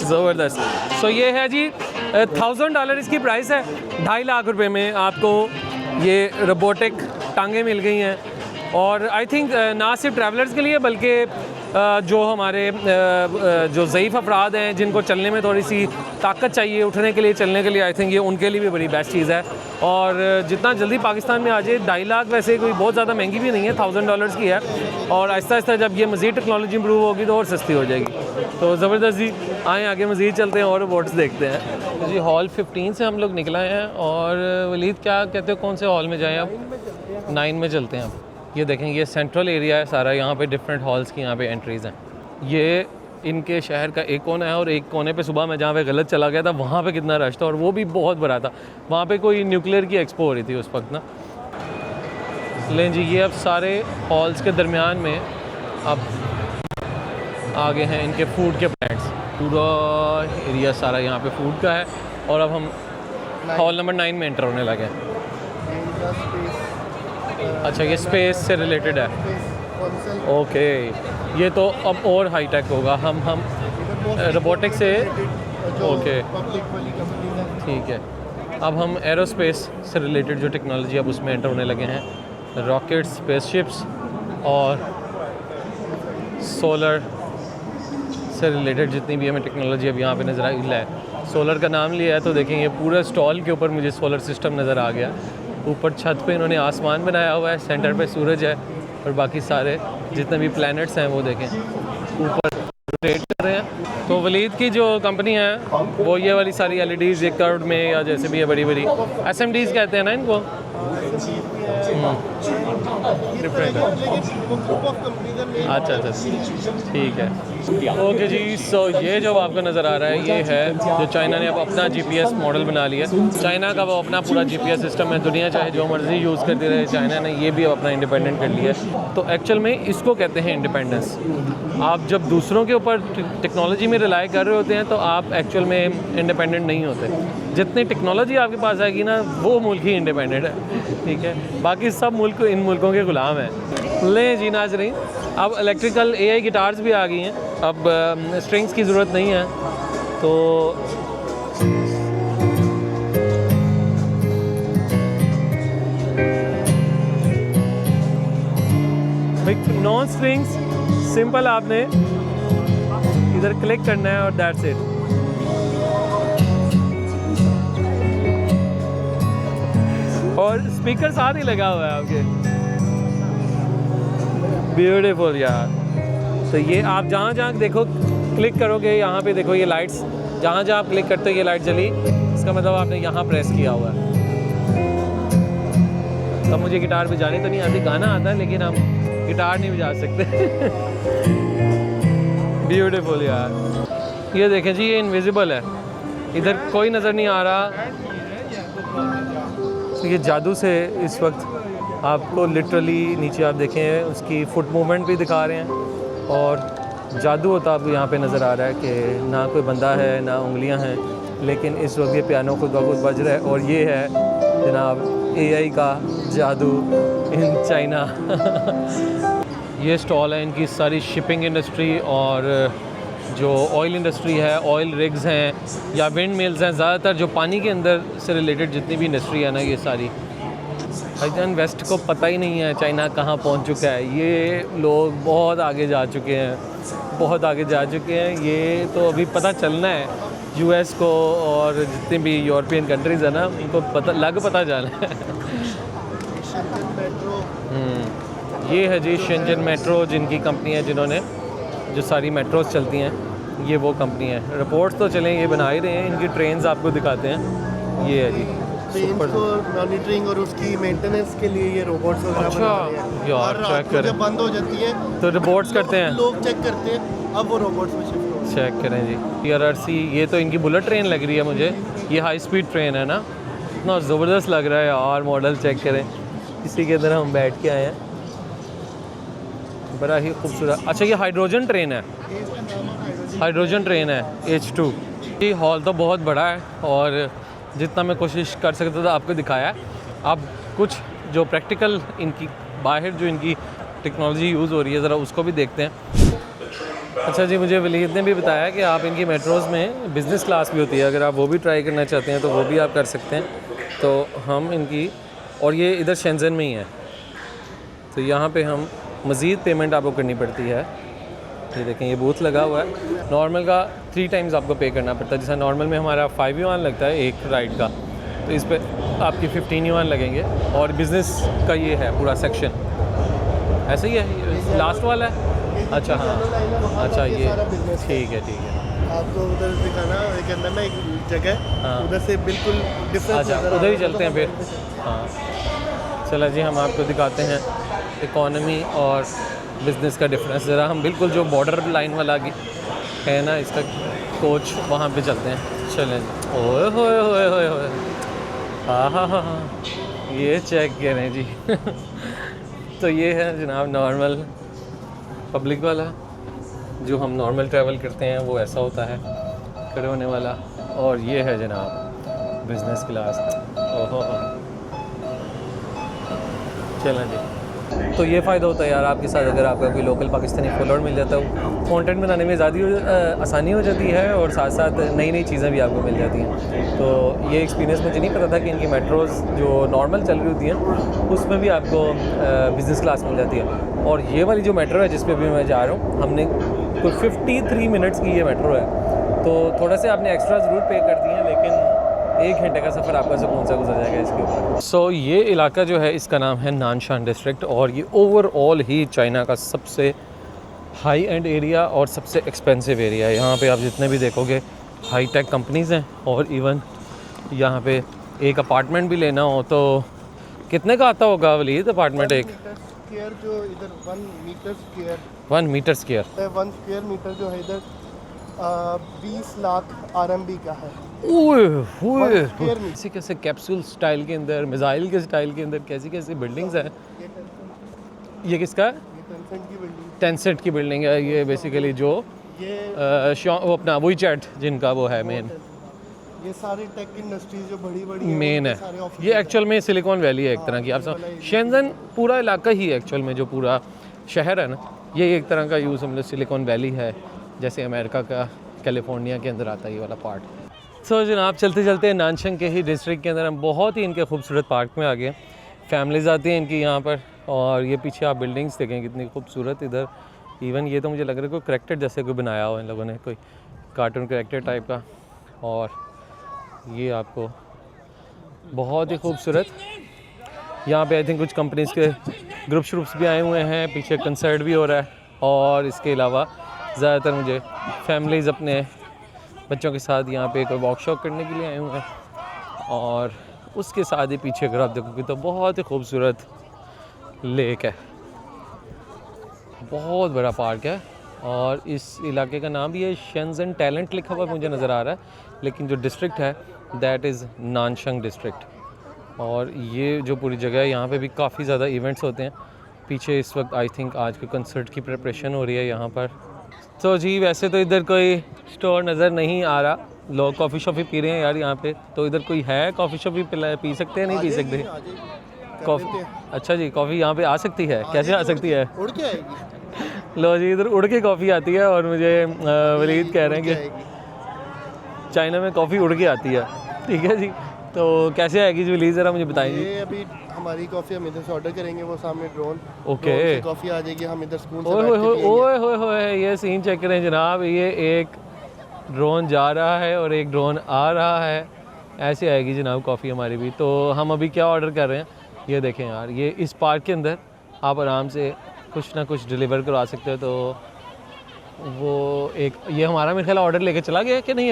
ज़बरदस्त। सो ये है जी $1000 इसकी प्राइस है। 2.5 लाख रुपए में आपको ये रोबोटिक टांगें मिल गई हैं, और आई थिंक ना सिर्फ ट्रैवलर्स के लिए बल्कि जो हमारे जो ज़ईफ़ अफराद हैं जिनको चलने में थोड़ी सी ताकत चाहिए, उठने के लिए, चलने के लिए, आई थिंक ये उनके लिए भी बड़ी बेस्ट चीज़ है। और जितना जल्दी पाकिस्तान में आ जाए, 2.5 लाख वैसे कोई बहुत ज़्यादा महंगी भी नहीं है, $1000 की है, और आहिस्ता आहिस्ता जब ये मज़ीद टेक्नोलॉजी इंप्रूव होगी तो और सस्ती हो जाएगी। तो ज़बरदस्त जी, आएँ आगे मज़ीद चलते हैं और रोबोट्स देखते हैं जी। हॉल 15 से हम लोग निकला हैं, और वलीद क्या कहते हो, कौन से हॉल में जाएँ? अब 9 में चलते हैं। अब ये देखें, ये सेंट्रल एरिया है सारा, यहाँ पे डिफरेंट हॉल्स की यहाँ पे एंट्रीज़ हैं। ये इनके शहर का एक कोना है, और एक कोने पे सुबह मैं जहाँ पे गलत चला गया था वहाँ पे कितना रश था, और वो भी बहुत बड़ा था। वहाँ पे कोई न्यूक्लियर की एक्सपो हो रही थी उस वक्त ना। लें जी, ये अब सारे हॉल्स के दरमियान में अब आगे हैं इनके फूड के प्लांट्स। पूरा एरिया सारा यहाँ पे फूड का है, और अब हम हॉल नंबर 9 में एंटर होने लगे हैं। अच्छा, ये स्पेस से रिलेटेड है। ओके, ये तो अब और हाई टेक होगा। हम रोबोटिक्स से ओके, ठीक है। अब हम एरोस्पेस से रिलेटेड जो टेक्नोलॉजी अब उसमें एंटर होने लगे हैं। रॉकेट्स, स्पेसशिप्स और सोलर से रिलेटेड जितनी भी हमें टेक्नोलॉजी अब यहाँ पे नज़र आई है। सोलर का नाम लिया है तो देखें, ये पूरा स्टॉल के ऊपर मुझे सोलर सिस्टम नज़र आ गया। ऊपर छत पे इन्होंने आसमान बनाया हुआ है, सेंटर पे सूरज है, और बाकी सारे जितने भी प्लैनेट्स हैं वो देखें ऊपर रोटेट कर रहे हैं। तो वलीद की जो कंपनी है वो ये वाली सारी LEDs 1 करोड़ में या जैसे भी है बड़ी बड़ी SMDs कहते हैं ना इनको। डिफरेंट है। अच्छा, ठीक है। ओके जी, सो ये जो आपको नज़र आ रहा है ये है जो चाइना ने अब अपना जीपीएस मॉडल बना लिया। चाइना का वो अपना पूरा जीपीएस सिस्टम है, दुनिया चाहे जो मर्ज़ी यूज़ करती रहे, चाइना ने ये भी अब अपना इंडिपेंडेंट कर लिया है। तो एक्चुअल में इसको कहते हैं इंडिपेंडेंस। आप जब दूसरों के ऊपर टेक्नोलॉजी में रिलाई कर रहे होते हैं तो आप एक्चुअल में इंडिपेंडेंट नहीं होते। जितनी टेक्नोलॉजी आपके पास आएगी ना, वो मुल्क ही इंडिपेंडेंट है, ठीक है। बाकी सब मुल्क इन मुल्कों के ग़ुलाम हैं। लें जी नाज़रीन, अब इलेक्ट्रिकल AI गिटार्स भी आ गई हैं, अब स्ट्रिंग्स की ज़रूरत नहीं है। तो नॉन स्ट्रिंग्स सिंपल, आपने इधर क्लिक करना है और दैट्स इट। और स्पीकर साथ ही लगा हुआ है आपके, ब्यूटीफुल यार। तो ये आप जहाँ जहाँ देखो क्लिक करोगे, यहाँ पे देखो ये लाइट्स, जहाँ जहाँ आप क्लिक करते हो ये लाइट जली, इसका मतलब आपने यहाँ प्रेस किया हुआ है। अब मुझे गिटार बजाने तो नहीं आती, गाना आता है लेकिन हम गिटार नहीं बजा सकते। ब्यूटीफुल यार। ये देखें जी, ये इनविजिबल है, इधर कोई नज़र नहीं आ रहा। ये जादू से इस वक्त आपको लिटरली नीचे आप देखें उसकी फुट मूवमेंट भी दिखा रहे हैं, और जादू होता आपको यहाँ पे नज़र आ रहा है कि ना कोई बंदा है ना उंगलियाँ हैं, लेकिन इस वक्त ये पियानो खुद ब खुद बज रहा है। और ये है जनाब AI का जादू इन चाइना। ये स्टॉल है इनकी सारी शिपिंग इंडस्ट्री और जो ऑयल इंडस्ट्री है, ऑयल रिग्स हैं या विंड मिल्स हैं, ज़्यादातर जो पानी के अंदर से रिलेटेड जितनी भी इंडस्ट्री है ना, ये सारी। भाईजान वेस्ट को पता ही नहीं है चाइना कहाँ पहुँच चुका है। ये लोग बहुत आगे जा चुके हैं, बहुत आगे जा चुके हैं। ये तो अभी पता चलना है US को, और जितनी भी यूरोपियन कंट्रीज़ है ना, उनको पता जाना है। ये है जी शेंजन मेट्रो, जिनकी कंपनी है, जिन्होंने जो सारी मेट्रोस चलती हैं, ये वो कंपनी है। रिपोर्ट्स तो चलें, ये बना ही रहे हैं, इनकी ट्रेन्स आपको दिखाते हैं। ये है जी ट्रेन को मॉनिटरिंग और उसकी मेंटेनेंस के लिए ये रोबोट्स वगैरह बना रहे हैं। यार चेक करें, जब बंद हो जाती है तो रोबोट्स करते हैं, लोग चेक करते हैं, अब वो रोबोट्स में शिफ्ट हो। चेक करें जी। TRRC, ये तो इनकी बुलेट ट्रेन लग रही है मुझे, ये हाई स्पीड ट्रेन है ना, इतना ज़बरदस्त लग रहा है यार। मॉडल चेक करें, इसी के अंदर हम बैठ के आए हैं, बड़ा ही खूबसूरत। अच्छा, ये हाइड्रोजन ट्रेन है, हाइड्रोजन ट्रेन है H2। ये हॉल तो बहुत बड़ा है और जितना मैं कोशिश कर सकता था आपको दिखाया है। अब कुछ जो प्रैक्टिकल इनकी बाहर जो इनकी टेक्नोलॉजी यूज़ हो रही है, ज़रा उसको भी देखते हैं। अच्छा जी, मुझे वलीद ने भी बताया कि आप इनकी मेट्रोज़ में बिज़नेस क्लास भी होती है, अगर आप वो भी ट्राई करना चाहते हैं तो वो भी आप कर सकते हैं। तो हम इनकी, और ये इधर शेंजन में ही है, तो यहाँ पे हम मज़ीद पेमेंट आपको करनी पड़ती है। ये देखें, ये बूथ लगा हुआ है। नॉर्मल का 3 टाइम्स आपको पे करना पड़ता है। जैसा नॉर्मल में हमारा 5 युआन लगता है एक राइड का, तो इस पर आपकी 15 युआन लगेंगे। और बिज़नेस का ये है पूरा सेक्शन, ऐसे ही है। लास्ट वाला है, अच्छा हाँ, अच्छा ये ठीक है, ठीक है। आपको उधर दिखाना एक अंदर ना एक जगह, हाँ, उधर से बिल्कुल डिफरेंस। अच्छा उधर ही चलते हैं फिर। हाँ चला जी, हम आपको दिखाते हैं इकॉनमी और बिज़नेस का डिफरेंस। ज़रा हम बिल्कुल जो बॉर्डर लाइन वाला है ना, इसका कोच, वहाँ पे चलते हैं। चलें। ओए होए होए होए होए, हाँ हाँ हाँ हाँ, ये चेक करें जी। तो ये है जनाब नॉर्मल पब्लिक वाला, जो हम नॉर्मल ट्रैवल करते हैं वो ऐसा होता है खड़े होने वाला। और ये है जनाब बिज़नेस क्लास। ओहो, चलें जी। तो ये फ़ायदा होता है यार आपके साथ, अगर आपका कोई लोकल पाकिस्तानी फॉलोअर मिल जाता है, कंटेंट बनाने में ज़्यादा आसानी हो जाती है, और साथ साथ नई नई चीज़ें भी आपको मिल जाती हैं। तो ये एक्सपीरियंस मुझे नहीं पता था कि इनकी मेट्रोज़ जो नॉर्मल चल रही होती हैं उसमें भी आपको बिज़नेस क्लास मिल जाती है। और ये वाली जो मेट्रो है जिस पे भी मैं जा रहा हूँ, हमने कोई 53 मिनट्स की ये मेट्रो है, तो थोड़ा से आपने एक्स्ट्रा ज़रूर पे कर दिए हैं, लेकिन 1 घंटे का सफ़र आपका सुकून सा गुजर जाएगा इसके ऊपर। सो ये इलाका जो है इसका नाम है नानशान डिस्ट्रिक्ट, और ये ओवरऑल ही चाइना का सबसे हाई एंड एरिया और सबसे एक्सपेंसिव एरिया है। यहाँ पे आप जितने भी देखोगे हाई टेक कंपनीज़ हैं, और इवन यहाँ पे एक अपार्टमेंट भी लेना हो तो कितने का आता होगा वलीद अपार्टमेंट एक? स्क्वायर जो इधर 1 meter square 1 meter square. 1 square meter जो है इधर 20 लाख RMB का है। ओए ओए, square meter। कैसे कैसे कैप्सूल स्टाइल के अंदर, मिसाइल के स्टाइल के अंदर कैसी कैसी बिल्डिंग्स हैं। ये किसका है? टेंसेंट की बिल्डिंग। टेंसेंट की बिल्डिंग है ये बेसिकली, जो ये वो अपना वही चैट जिनका वो है मेन, ये सारी टेक इंडस्ट्रीज जो बड़ी बड़ी मेन है। सारे ऑफिस ये एक्चुअल में सिलिकॉन वैली है एक तरह की। आप समझ, शेंजन पूरा इलाका ही एक्चुअल में जो पूरा शहर है ना, ये एक तरह का यूज़ हम लोग सिलिकॉन वैली है, जैसे अमेरिका का कैलिफोर्निया के अंदर आता है ये वाला पार्ट। सो जनाब चलते चलते नानशंग के ही डिस्ट्रिक्ट के अंदर हम बहुत ही इनके खूबसूरत पार्क में आ गए। फैमिलीज़ आती हैं इनकी यहाँ पर, और ये पीछे आप बिल्डिंग्स देखें कितनी खूबसूरत। इधर इवन ये तो मुझे लग रहा है कोई करेक्टर जैसे कोई बनाया हो इन लोगों ने, कोई कार्टून करेक्टर टाइप का। और ये आपको बहुत ही खूबसूरत यहाँ पे आई थिंक कुछ कंपनीज़ के ग्रुप्स भी आए हुए हैं, पीछे कंसर्ट भी हो रहा है। और इसके अलावा ज़्यादातर मुझे फैमिलीज़ अपने बच्चों के साथ यहाँ पे कोई वॉकशॉप करने के लिए आए हुए हैं। और उसके साथ ही पीछे अगर आप देखोगे तो बहुत ही खूबसूरत लेक है, बहुत बड़ा पार्क है। और इस इलाके का नाम भी है शेंजन टैलेंट लिखा हुआ मुझे नज़र आ रहा है, लेकिन जो डिस्ट्रिक्ट है दैट इज़ नानशंग डिस्ट्रिक्ट। और ये जो पूरी जगह है यहाँ पे भी काफ़ी ज़्यादा इवेंट्स होते हैं। पीछे इस वक्त आई थिंक आज के कंसर्ट की प्रिपरेशन हो रही है यहाँ पर। तो जी वैसे तो इधर कोई स्टोर नज़र नहीं आ रहा, लोग कॉफ़ी शॉफ़ी पी रहे हैं यार यहाँ पे। तो इधर कोई है कॉफ़ी शॉफ़ी पी सकते हैं, नहीं पी सकते कॉफ़ी? अच्छा जी, कॉफ़ी यहाँ पे आ सकती है, कैसे आ सकती है? उड़ के आएगी। लो जी, इधर उड़ के कॉफ़ी आती है। और मुझे वलीद कह रहे हैं कि चाइना में कॉफ़ी उड़ के आती है। ठीक है जी, तो कैसे आएगी जी वलीद, ज़रा मुझे बताएंगे। ये अभी हमारी कॉफ़ी हम इधर से ऑर्डर करेंगे, वो सामने ड्रोन ओके कॉफ़ी आ जाएगी, हम इधर स्कूल से ओए बैठ के होए पिएंगे। ओए होए होए, ये सीन चेक करें जनाब, ये एक ड्रोन जा रहा है और एक ड्रोन आ रहा है। ऐसे आएगी जनाब कॉफ़ी हमारी भी। तो हम अभी क्या ऑर्डर कर रहे हैं ये देखें यार, ये इस पार्क के अंदर आप आराम से कुछ ना कुछ डिलीवर करवा सकते हो। तो वो एक ये हमारा मेरे ख्याल ऑर्डर लेके चला गया कि नहीं?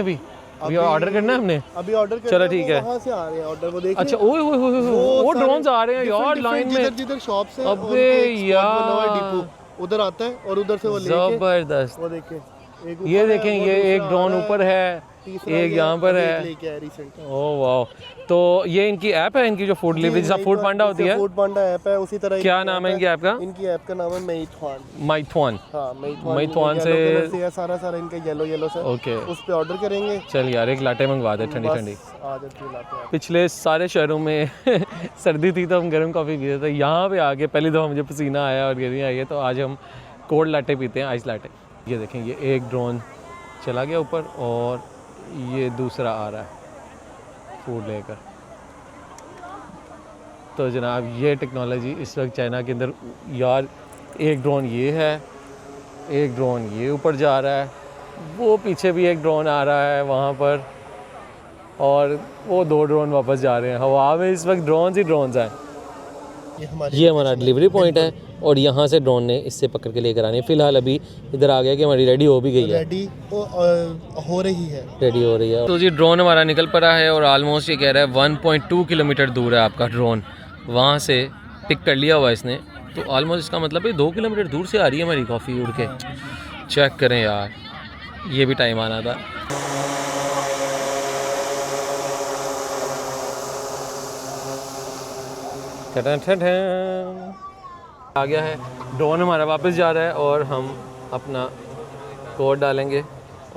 अभी ऑर्डर करना है हमने, अभी ऑर्डर करना चलो है, ठीक वो है। वहाँ से आ रहे हैं ऑर्डर, वो देखिए। अच्छा ओए ओए ओए, वो ड्रोन्स आ रहे हैं यार लाइन में। जिधर शॉप से अबे यार, डिपो उधर आता है और उधर से वो लेके जबरदस्त। वो देखें, एक ये ऊपर है, देखें, वो ये दूसरा एक आ ड्रोन रहा है, ऊपर है, तीसरा एक ये यहाँ पर अभी है। लेके आया recent। ओह वाह, तो ये इनकी ऐप है, इनकी जो फूड डिलीवरी जैसा फूड पांडा होती है। फूड पांडा ऐप है, उसी तरह क्या इनकी नाम ऐप है इनकी ऐप का? इनकी ऐप का नाम है मेइथवान। माइथवान। हाँ मेइथवान से है, सारा इनका येलो से ओके, उस पे ऑर्डर करेंगे। चल यार एक लाटे मंगवा दे ठंडी बस ठंडी। आ जाती है लाते हैं। पिछले सारे शहरों में सर्दी थी तो हम गर्म कॉफ़ी पीते थे, यहाँ पे आके पहली दफ़ा मुझे पसीना आया और गर्मी आई है, तो आज हम कोल्ड लाटे पीते हैं, आइस लाटे। ये देखें, ये एक ड्रोन चला गया ऊपर और ये दूसरा आ रहा है फूड लेकर। तो जनाब ये टेक्नोलॉजी इस वक्त चाइना के अंदर यार, एक ड्रोन ये है, एक ड्रोन ये ऊपर जा रहा है, वो पीछे भी एक ड्रोन आ रहा है वहाँ पर, और वो 2 ड्रोन वापस जा रहे हैं। हवा में इस वक्त ड्रोन्स ही ड्रोन्स हैं। ये हमारा डिलीवरी पॉइंट है और यहाँ से ड्रोन ने इससे पकड़ के लेकर आने। फ़िलहाल अभी इधर आ गया कि हमारी रेडी हो भी गई है, रेडी हो रही है, रेडी हो रही है। तो जी ड्रोन हमारा निकल पड़ा है और ऑलमोस्ट ये कह रहा है 1.2 किलोमीटर दूर है आपका ड्रोन, वहाँ से पिक कर लिया हुआ इसने। तो ऑलमोस्ट इसका मतलब है 2 किलोमीटर दूर से आ रही है हमारी कॉफ़ी उड़ के। चेक करें यार, ये भी टाइम आना था। आ गया है ड्रोन हमारा, वापस जा रहा है और हम अपना कोड डालेंगे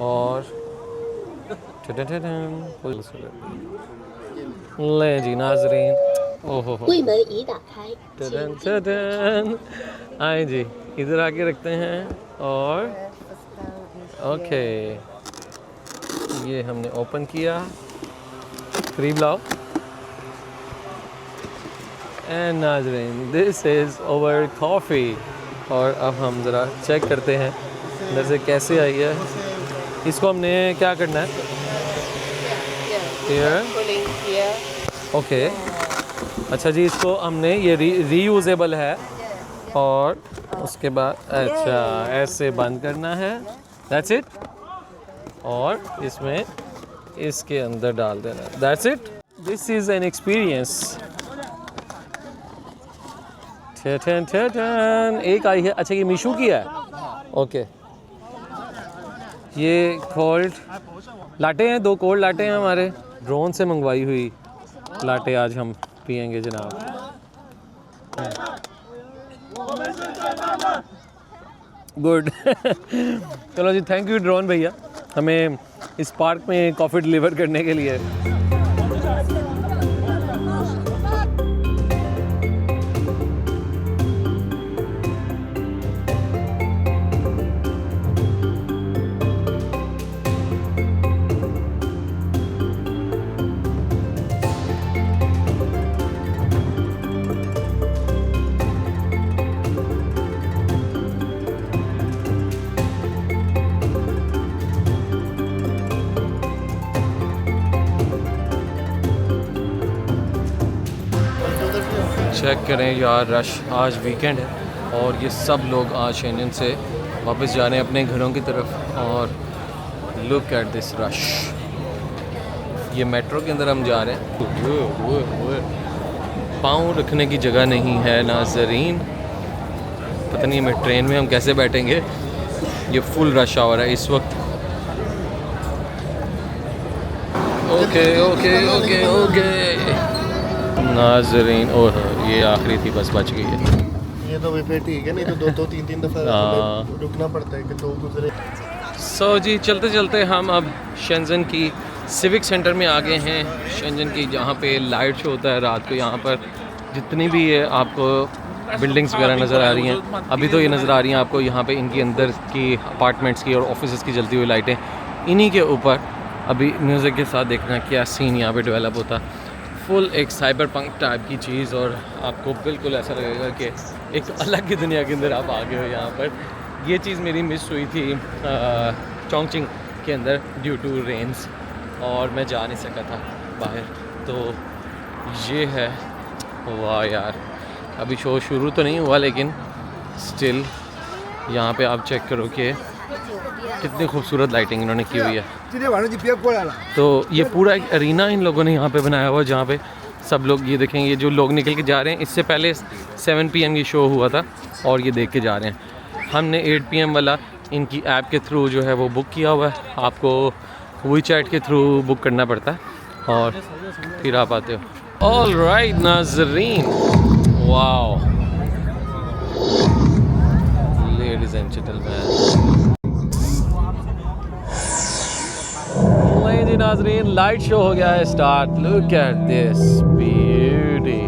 और ले जी नाजरीन, ओहो आए जी, इधर आके रखते हैं और ओके, ये हमने ओपन किया, करीब लाओ। एंड नाजरीन दिस इज़ ओवर कॉफ़ी। और अब हम ज़रा चेक करते हैं अंदर से कैसे आई है। इसको हमने क्या करना है? ओके अच्छा जी, इसको हमने ये रीयूजेबल है और उसके बाद अच्छा ऐसे बंद करना है, दैट्स इट। और इसमें इसके अंदर डाल देना, that's it. This is an experience. एक आई है, अच्छा ये मीशू की है, ओके, ये कोल्ड लाटे हैं, 2 कोल्ड लाटे हैं हमारे ड्रोन से मंगवाई हुई लाटे आज हम पियेंगे जनाब। गुड चलो जी, थैंक यू ड्रोन भैया हमें इस पार्क में कॉफ़ी डिलीवर करने के लिए। चेक करें यार, रश आज वीकेंड है और ये सब लोग आज शेंजन से वापस जा रहे हैं अपने घरों की तरफ। और लुक एट दिस रश, ये मेट्रो के अंदर हम जा रहे हैं। पाँव रखने की जगह नहीं है नाज़रीन, पता नहीं मैं ट्रेन में हम कैसे बैठेंगे, ये फुल रश आवर है इस वक्त। ओके ओके ओके ओके नाज़रीन, ओह ये आखिरी थी, बस बच गई है। ये तो फिर ठीक है, नहीं तो 2 3 दफ़ा रुकना पड़ता है कि 2 गुजरे। सो जी, चलते चलते हम अब शेंजन की सिविक सेंटर में आ गए हैं। शेंजन की जहाँ पे लाइट शो होता है रात को, यहाँ पर जितनी भी है आपको बिल्डिंग्स वगैरह नज़र आ रही हैं। अभी तो ये नज़र आ रही हैं आपको यहाँ पे इनकी अंदर की अपार्टमेंट्स की और ऑफिस की जलती हुई लाइटें। इन्हीं के ऊपर अभी म्यूज़िक के साथ देखना क्या सीन यहाँ पे डेवलप होता है। फुल एक साइबर पंक टाइप की चीज़, और आपको बिल्कुल ऐसा लगेगा कि एक अलग ही दुनिया के अंदर आप आ गए हो यहाँ पर। ये चीज़ मेरी मिस हुई थी चोंगचिंग के अंदर ड्यू टू रेन्स, और मैं जा नहीं सका था बाहर। तो ये है, वाह यार, अभी शो शुरू तो नहीं हुआ लेकिन स्टिल यहाँ पे आप चेक करो कि कितनी खूबसूरत लाइटिंग इन्होंने की हुई है। तो ये पूरा एक अरीना इन लोगों ने यहाँ पे बनाया हुआ, जहाँ पे सब लोग ये देखें, ये जो लोग निकल के जा रहे हैं, इससे पहले 7 PM ये शो हुआ था और ये देख के जा रहे हैं। हमने 8 PM वाला इनकी ऐप के थ्रू जो है वो बुक किया हुआ है। आपको WeChat के थ्रू बुक करना पड़ता है और फिर आप आते हो। ऑल राइट नाज़रीन, वाओ लेडीज़ एंड जेंटलमैन, नाज़रीन लाइट शो हो गया है start. Look at this beauty,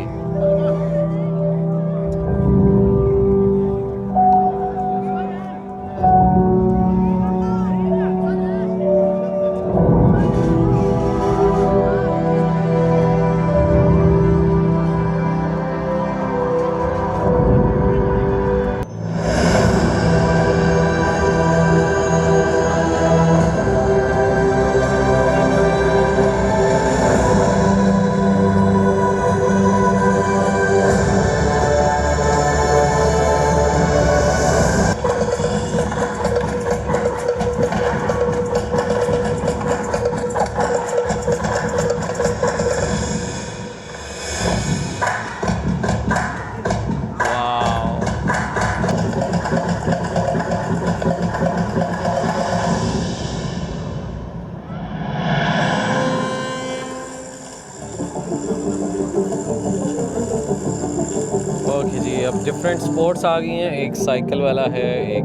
अब डिफरेंट स्पोर्ट्स आ गई हैं। एक साइकिल वाला है, एक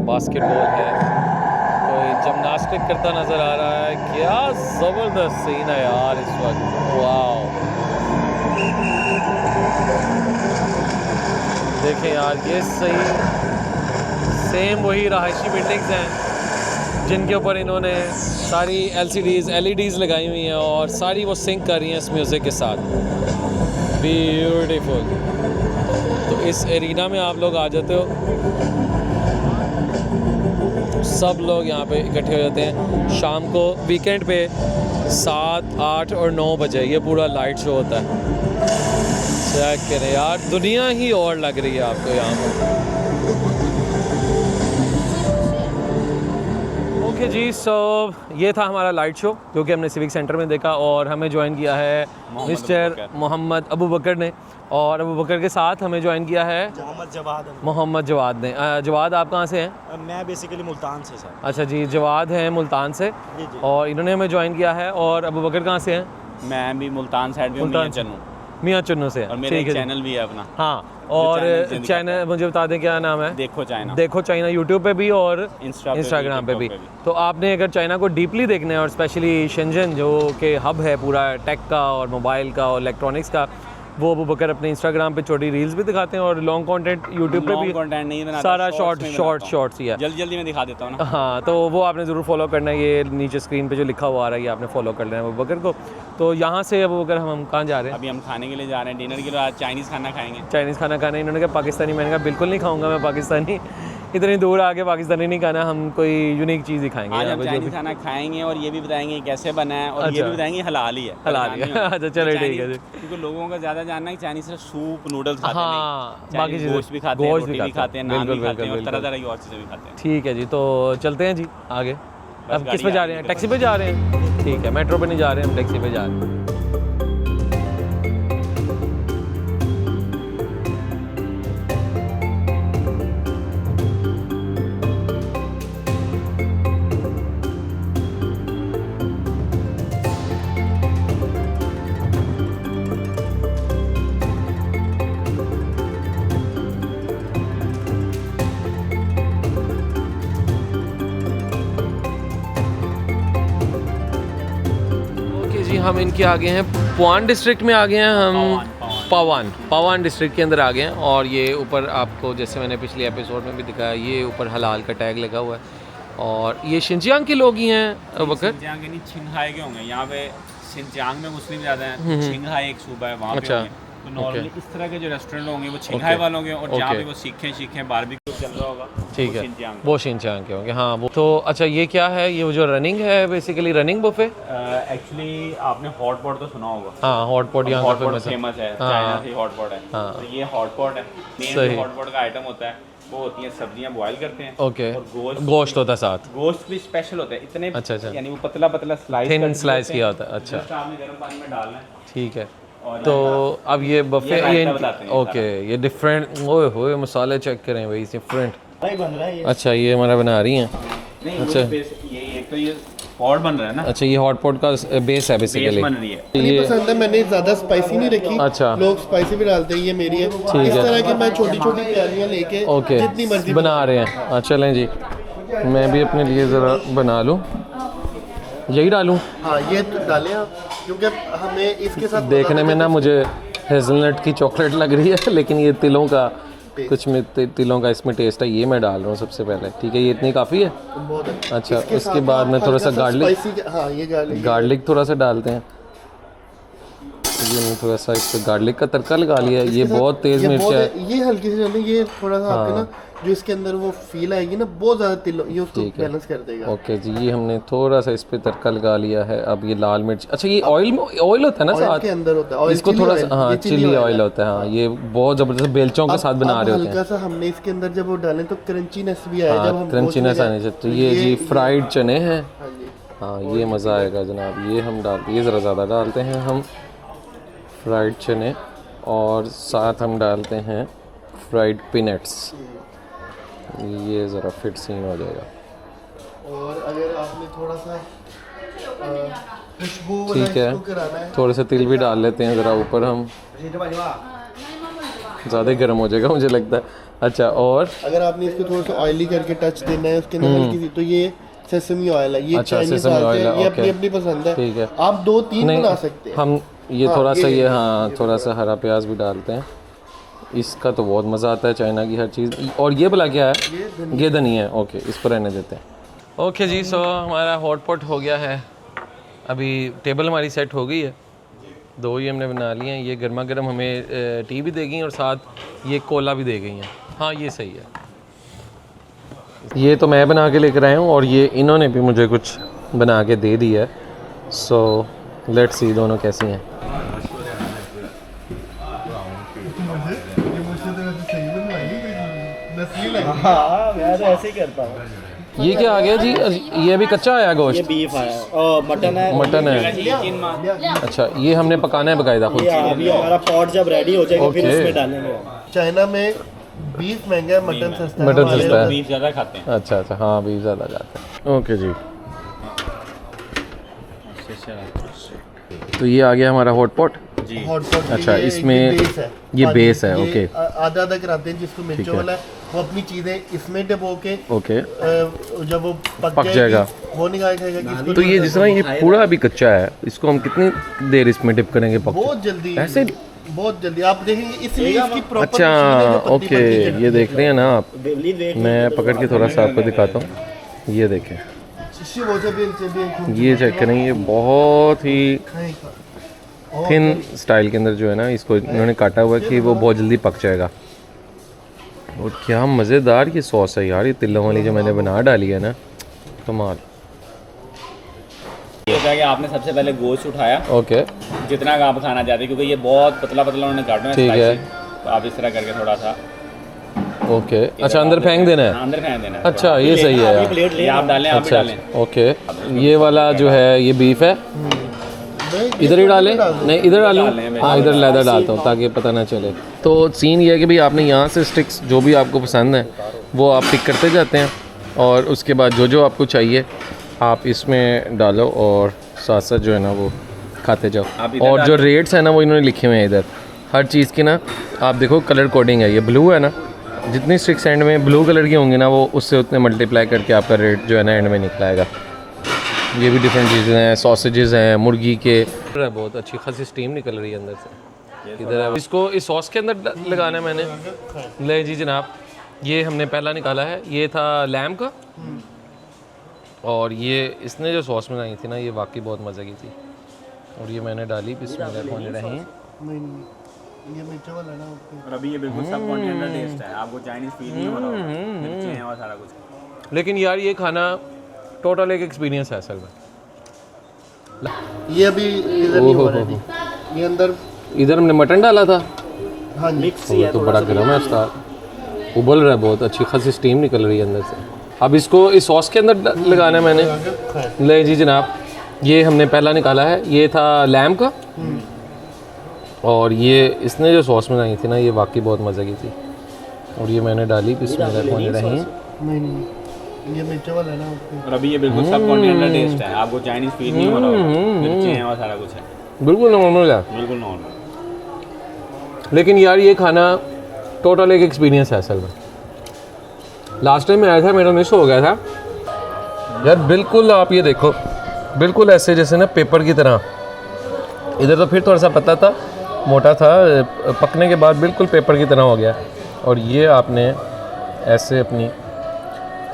बास्केटबॉल है, कोई जिम्नास्टिक करता नज़र आ रहा है। क्या ज़बरदस्त सीन है यार इस वक्त, वाह। देखें यार, ये सही सेम वही रहायशी बिल्डिंग्स हैं जिनके ऊपर इन्होंने सारी LEDs लगाई हुई हैं और सारी वो सिंक कर रही हैं इस म्यूज़िक के साथ। ब्यूटीफुल। तो इस एरिना में आप लोग आ जाते हो, सब लोग यहाँ पे इकट्ठे हो जाते हैं शाम को वीकेंड पे 7, 8 और 9 बजे ये पूरा लाइट शो होता है। चेक करें यार, दुनिया ही और लग रही है आपको यहाँ पर। ओके जी, सो ये था हमारा लाइट शो जो कि हमने सिविक सेंटर में देखा और हमें ज्वाइन किया है मिस्टर मोहम्मद अबू बकर ने, और अबू बकर के साथ हमें ज्वाइन किया है मोहम्मद जवाद ने। जवाद आप कहाँ से हैं? मैं बेसिकली मुल्तान से सर। अच्छा जी, जवाद हैं मुल्तान से और इन्होंने हमें ज्वाइन किया है। और अबू बकर कहाँ से हैं? मैं भी मुल्तान साइड में मुल्तान मियाँ चन्नू से। और मेरा एक चैनल भी है अपना। हाँ, और चैनल मुझे बता दें क्या नाम है? देखो चाइना। देखो चाइना, यूट्यूब पे भी और इंस्टाग्राम पे भी। तो आपने अगर चाइना को डीपली देखना है और स्पेशली शेंजन जो कि हब है पूरा टेक का और मोबाइल का और इलेक्ट्रॉनिक्स का, वो अबू बकर अपने इंस्टाग्राम पे छोटी रील्स भी दिखाते हैं और लॉन्ग कंटेंट यूट्यूब पे भी। कंटेंट नहीं बनाता, सारा शॉर्ट्स ही है। जल्दी मैं दिखा देता हूँ ना। हाँ, तो वो आपने ज़रूर फॉलो करना है। ये नीचे स्क्रीन पे जो लिखा हुआ आ रहा है ये आपने फॉलो कर लेना है अबू बकर को। तो यहाँ से अबू बकर हम कहाँ जा रहे हैं? अभी हम खाने के लिए जा रहे हैं, डिनर के लिए। आज चाइनीज़ खाना खाएंगे। चाइनीज़ खाना खाना। इन्होंने कहा पाकिस्तानी, मैंने कहा बिल्कुल नहीं खाऊंगा मैं पाकिस्तानी, इतनी दूर आके पाकिस्तानी नहीं खाना, हम कोई यूनिक चीज़ ही खाएंगे। आज हम चाइनीज़ खाना खाएंगे और ये भी बताएंगे कैसे बना है और ये भी बताएंगे हलाल ही है। हलाल ही है। अच्छा चलो ठीक है जी। क्योंकि लोगों का ज़्यादा जानना है कि चाइनीज़ सिर्फ सूप नूडल्स खाते हैं। हाँ, बाकी गोश्त भी खाते हैं, रोटी भी खाते हैं, नान भी खाते हैं और तरह तरह की और चीज़ें भी खाते हैं। ठीक है जी, तो चलते हैं जी आगे। अब किस पे जा रहे हैं? टैक्सी पे जा रहे हैं? ठीक है, मेट्रो पे नहीं जा रहे हैं, हम टैक्सी पे जा रहे हैं। जी हम इनके आगे हैं, पवान डिस्ट्रिक्ट में आ गए हैं हम। पवान डिस्ट्रिक्ट के अंदर आ गए हैं और ये ऊपर आपको जैसे मैंने पिछले एपिसोड में भी दिखाया, ये ऊपर हलाल का टैग लगा हुआ है। और ये शिनजियांग के लोग ही हैं अबू बकर? शिनजियांग के नहीं, छिंगहाई के होंगे। यहाँ पे शिनजियांग में मुस्लिम ज़्यादा हैं। छिंगहाई एक सूबा है, वहाँ पे होंगे। तो नॉर्मली इस तरह के जो रेस्टोरेंट होंगे वो छिंगहाई वालों के, और जहाँ पे वो सीखें बारबेक्यू चल रहा होगा, ठीक है, वो शिनजियांग के होंगे। हाँ वो तो। अच्छा ये क्या है? ये जो रनिंग है बेसिकली रनिंग बुफे? एक्चुअली आपने हॉट पॉट तो सुना होगा। हाँ, हॉट पॉट यहाँ का फेमस है, चाइना से हॉट पॉट है। तो ये हॉट पॉट है। मेन हॉट पॉट का आइटम होता है वो होती है सब्जियां बॉईल करते हैं। ओके। और गोश्त होता है साथ। गोश्त भी स्पेशल होता है इतने। अच्छा। यानी वो पतला पतला स्लाइस किया होता है। अच्छा, आपने गर्म पानी में डालना है। ठीक है। तो अब ये बफे ओके, ये डिफरेंट, ओए होए मसाले चेक करें भाई, डिफरेंट बन रहा है ये। अच्छा ये हमारा बना रही हैं। अच्छा ये एक तो ये पॉट बन रहा है ना। अच्छा ये हॉट पॉट का बेस है बेसिकली। बन रही है। ये पसंद है, मैंने ज़्यादा स्पाइसी नहीं रखी। अच्छा, लोग स्पाइसी भी डालते हैं, ये मेरी है। इस तरह की मैं छोटी छोटी प्यालियाँ लेके जितनी मर्जी बना रहे हैं। हाँ चलें जी, मैं भी अपने लिए ज़रा बना लूँ। यही डालूँ? हाँ ये तो डालें आप, क्योंकि हमें इसके साथ देखने में ना मुझे हेज़लनट की चॉकलेट लग रही है, लेकिन ये तिलों का कुछ में तिलों का इसमें टेस्ट है। ये मैं डाल रहा हूँ सबसे पहले। ठीक है, ये इतनी काफ़ी है। अच्छा, इसके बाद मैं थोड़ा सा गार्लिक, हाँ ये गार्लिक थोड़ा सा डालते हैं। ये नहीं, थोड़ा सा इस पर गार्लिक का तड़का लगा लिया। ये बहुत तेज़ मिर्च है। ये हल्की सी डालें, ये थोड़ा सा आपके ना जो इसके अंदर वो फील आएगी ना, बहुत ज़्यादा तिल, ये उसको बैलेंस कर देगा। ओके जी, ये हमने थोड़ा सा इस पे तड़का लगा लिया है। अब ये लाल मिर्च, अच्छा ये ऑयल होता है ना साथ के अंदर होता है, इसको थोड़ा सा, हाँ चिली ऑयल होता है। हाँ ये बहुत ज़बरदस्त बेलचों के साथ बना रहे होते हैं। हल्का सा हमने इसके अंदर जब वो डालें तो क्रंचीनेस भी आए। जब हम क्रंचीनेस आने चाहिए। तो ये जी फ्राइड चने हैं। हाँ ये मज़ा आएगा जनाब। ये हम डालते, ये ज़रा ज़्यादा डालते हैं हम फ्राइड चने, और साथ हम डालते हैं फ्राइड पीनट्स। ये ज़रा फिट सीन हो जाएगा। और अगर आपने थोड़ा सा खुशबू ठीक है, थोड़े से तिल भी डाल लेते हैं ज़रा ऊपर हम, ज़्यादा गर्म हो जाएगा मुझे लगता है। अच्छा, और अगर आपने इसको थोड़ा सा ऑयली करके टच देना है उसके अंदर हल्की सी, तो ये सेसमी ऑयल है। ये अच्छा, सेसमी ऑयल है, ये अपनी अपनी पसंद है। ठीक है, आप 2-3 बना सकते हैं। हम ये थोड़ा सा ये हाँ थोड़ा सा हरा प्याज भी डालते हैं। इसका तो बहुत मज़ा आता है चाइना की हर चीज़। और ये भला क्या है? ये धनिया है। ओके, इसको रहने देते हैं। ओके जी, सो हमारा हॉट पॉट हो गया है। अभी टेबल हमारी सेट हो गई है। 2 ही हमने बना लिए हैं। ये गर्मा गर्म हमें टी भी दे गई और साथ ये कोला भी दे गई हैं। हाँ ये सही है। ये तो मैं बना के लेकर आया हूँ और ये इन्होंने भी मुझे कुछ बना के दे दिया है। सो लेट्स सी दोनों कैसी हैं। हाँ मैं तो ऐसे ही करता हूँ। ये क्या आ गया जी? ये अभी कच्चा आया गोश्त? बीफ आया और मटन है। मटन है। अच्छा, ये हमने पकाना है बकायदा खुद? अभी हमारा पॉट जब रेडी हो जाएगा फिर ओके। उसमें डालेंगे। चाइना में बीफ महंगा है, मटन सस्ता है। मटन हमारे सस्ता है। बीफ ज़्यादा खाते हैं। अच्छा अच्छा, हाँ बीफ ज़्यादा जाता है। ओके जी, तो ये आ गया हमारा हॉट पॉट। जी हॉट पॉट अच्छा, ये इसमें बेस है। ये हाँ बेस है, ये ओके। आधा आधा कराते हैं जिसको मिर्चों है। वाला है, वो अपनी चीजें इसमें डबो के ओके, जब वो पक पक जाएगा। वो निकाल खाएगा किसको तो ये जिस तरह ये पूरा अभी कच्चा है, इसको हम कितनी देर इसमें डिप करेंगे पक? बहुत जल्दी, ऐसे? बहुत जल्दी आप देखेंगे, इसलिए इसकी प्रॉपर अच्छा ओके, ये देख रहे हैं ना आप? मैं पकड़ के थोड़ा सा आपको दिखाता हूँ। ये देखें, ये चेक करें, ये बहुत ही थिन स्टाइल के अंदर जो है ना, इसको इन्होंने काटा हुआ है कि वो बहुत जल्दी पक जाएगा। और क्या मज़ेदार ये सॉस है यार, ये तिलों वाली जो मैंने बना डाली है ना, कमाल। ये होता है कि आपने सबसे पहले गोश्त उठाया, ओके जितना का आप खाना चाहते हैं, क्योंकि ये बहुत पतला पतला उन्होंने काटना है। ठीक है। slices, तो आप इस तरह करके थोड़ा सा ओके। अच्छा, अंदर फेंक देना है? अंदर फेंक देना है। अच्छा, ये सही है यार। प्लेट ये आप डालें, आप भी अच्छा डालें। ओके, ये वाला जो है ये बीफ है, इधर ही डालें? नहीं, इधर डालूं? हाँ, इधर लेदर डालता हूँ ताकि पता ना चले। तो सीन ये है कि भाई आपने यहाँ से स्टिक्स जो भी आपको पसंद है वो आप पिक करते जाते हैं, और उसके बाद जो जो आपको चाहिए आप इसमें डालो, और साथ साथ जो है ना वो खाते जाओ। आप इधर और जो रेट्स हैं ना वो इन्होंने लिखे हुए हैं इधर, हर चीज़ की ना। आप देखो कलर कोडिंग है, ये ब्लू है ना, जितनी स्टिक्स एंड में ब्लू कलर की होंगी ना, वो उससे उतने मल्टीप्लाई करके आपका रेट जो है ना एंड में निकलाएगा। ये भी डिफरेंट चीज़ें हैं, सॉसेजेस हैं मुर्गी के, बहुत अच्छी खासी स्टीम निकल रही है अंदर से। इधर है, इसको इस सॉस के अंदर लगाना है मैंने। ले जी जनाब, ये हमने पहला निकाला है, ये था लैम का, और ये इसने जो सॉस बनाई थी ना, ये वाकई बहुत मज़े की थी। और ये मैंने डाली, बिस्मिल्लाहिर्रहमानिर्रहीम। ये मिर्चों वाला है ना। और अभी ये बिल्कुल सब कॉन्टिनेंटल टेस्ट है, आपको चाइनीज फील नहीं हो रहा होगा, मिर्चें हैं और सारा कुछ। लेकिन यार ये खाना टोटल एक एक्सपीरियंस है असल में। ये अभी इधर नहीं हो रहा है, ये अंदर। इधर हमने मटन डाला था। हाँ जी, वो तो बड़ा गर्म है उसका, उबल रहा है, बहुत अच्छी खासी स्टीम निकल रही है अंदर से। अब इसको इस सॉस के अंदर लगाना है मैंने। ले जी जनाब, ये हमने पहला निकाला है, ये था लैम का, और ये इसने जो सॉस बनाई थी ना, ये वाकई बहुत मज़े की थी। और ये मैंने डाली, बिस्मिल्लाहिर्रहमानिर्रहीम। नहीं ये मिर्चों वाला है ना। और अभी ये बिल्कुल सब कॉन्टिनेंटल टेस्ट है, आपको चाइनीज फील नहीं हो रहा होगा, मिर्चें हैं और सारा कुछ है, बिल्कुल नॉर्मल है, बिल्कुल नॉर्मल। लेकिन यार ये खाना टोटल एक एक्सपीरियंस है असल में। लास्ट टाइम मैं आया था, मेरा मिस हो गया था यार। बिल्कुल आप ये देखो, बिल्कुल ऐसे जैसे ना पेपर की तरह। इधर तो फिर थोड़ा सा पतला था, मोटा था, पकने के बाद बिल्कुल पेपर की तरह हो गया। और ये आपने ऐसे अपनी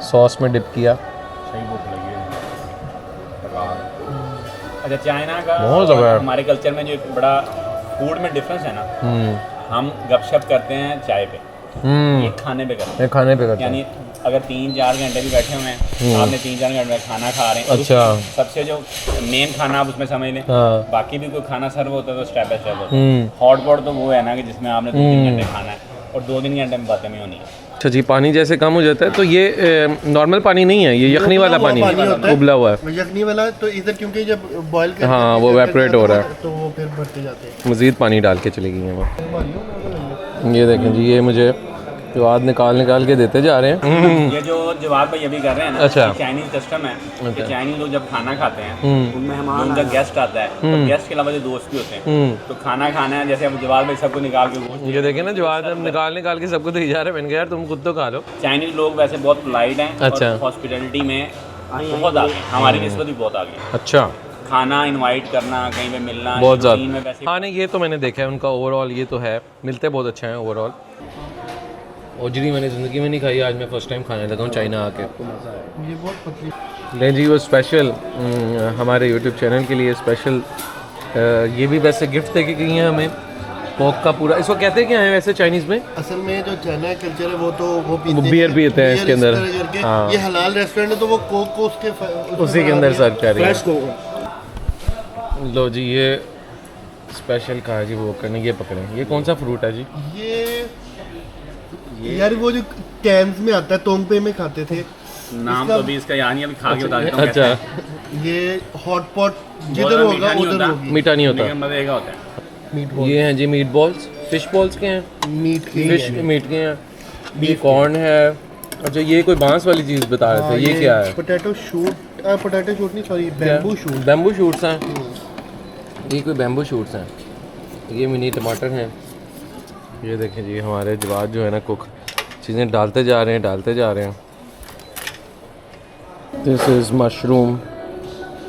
सॉस में डिप किया। सही भूख लगी है। अच्छा, चाइना का बहुत और ज़बरदस्त। हमारे कल्चर में जो एक बड़ा फूड में डिफरेंस है ना, हम गपशप करते हैं चाय पे, ये खाने पे करते हैं। ये खाने पे करते हैं। यानी अगर 3-4 घंटे भी बैठे हुए हैं, आपने 3-4 घंटे में खाना खा रहे हैं, और अच्छा। सबसे जो मेन खाना आप उसमें समझ लें, हाँ। बाकी भी कोई खाना सर्व होता है तो स्टेप बाय स्टेप होता है। हॉट पॉट तो वो है ना कि जिसमें आपने 2-3 घंटे खाना है और 2-3 घंटे में बातें में होनी है। अच्छा जी, पानी जैसे कम हो जाता है तो ये नॉर्मल पानी नहीं है, ये यखनी वाला पानी होता है। उबला हुआ है। यखनी वाला तो इधर क्योंकि जब बॉईल करते हाँ, हैं, वो करते evaporate हैं, हो रहा है। तो वो फिर भरते जाते हैं। मज़ीद पानी डाल के चली गई हैं वो। ये देखें जी, ये मुझे जो आज निकाल के देते जा रहे हैं। ये जो जवाब भाई अभी कर रहे हैं ना, अच्छा। चाइनीज कस्टम है कि चाइनीज लोग जब खाना खाते हैं उनमें हमारा उनका गेस्ट आता है, तो गेस्ट के अलावा जो दोस्त भी होते हैं, तो खाना खाना है, जैसे अब जवाब भाई सबको निकाल के वो ये देखें ना, जो आज हम निकाल के सबको दे जा रहे हैं। मैंने कहा यार तुम खुद तो खा लो। चाइनीज लोग वैसे बहुत पोलाइट हैं, अच्छा। और हॉस्पिटैलिटी में बहुत आगे हैं, हमारी निस्बत भी बहुत आगे हैं। अच्छा, खाना इनवाइट करना, कहीं पे मिलना, बहुत routine में ज़्यादा। वैसे हाँ नहीं, ये तो मैंने देखा है उनका ओवरऑल, ये तो है, मिलते बहुत अच्छे हैं ओवरऑल। ओजरी मैंने ज़िंदगी में नहीं खाई, आज मैं फ़र्स्ट टाइम खाने लगा हूँ चाइना आके। ये बहुत पतली। नहीं जी, वो स्पेशल हमारे यूट्यूब चैनल के लिए स्पेशल, ये भी वैसे गिफ्ट दे के गई हैं हमें, कोक का पूरा। इसको कहते क्या है वैसे चाइनीज़ में? असल में जो चाइना कल्चर है वो तो वो पीते वो बियर पीते हैं इसके अंदर। इस तरह करके। हाँ। ये हलाल रेस्टोरेंट है तो वो कोक को उसके उसी के अंदर सर्व कर रही फ्रेश को है। लो जी, ये स्पेशल कहा जी वो करने, ये पकड़ें। ये कौन सा फ्रूट है जी? ये यार वो जो कैंस में आता है, तोंगपे में खाते थे, नाम तो अभी इसका याद नहीं, अभी खा के बता देता हूँ कैसा है। अच्छा, ये हॉट पॉट जिधर बोला होगा मीठा नहीं उधर होता। होगी मीठा नहीं होता। लेकिन मज़े का होता है। मीट ये हैं जी मीट बॉल्स, फिश बॉल्स के हैं, मीट की फिश मीट के हैं, ये कॉर्न है। अच्छा, ये कोई बांस वाली चीज़ बता रहे थे, ये क्या है? पोटैटो शूट नहीं, sorry bamboo shoot. Bamboo shoots हैं, ये कोई बैम्बू शूट्स हैं। ये मिनी टमाटर हैं। ये देखें जी, हमारे जवाद जो है ना कुक चीज़ें डालते जा रहे हैं। This is mushroom.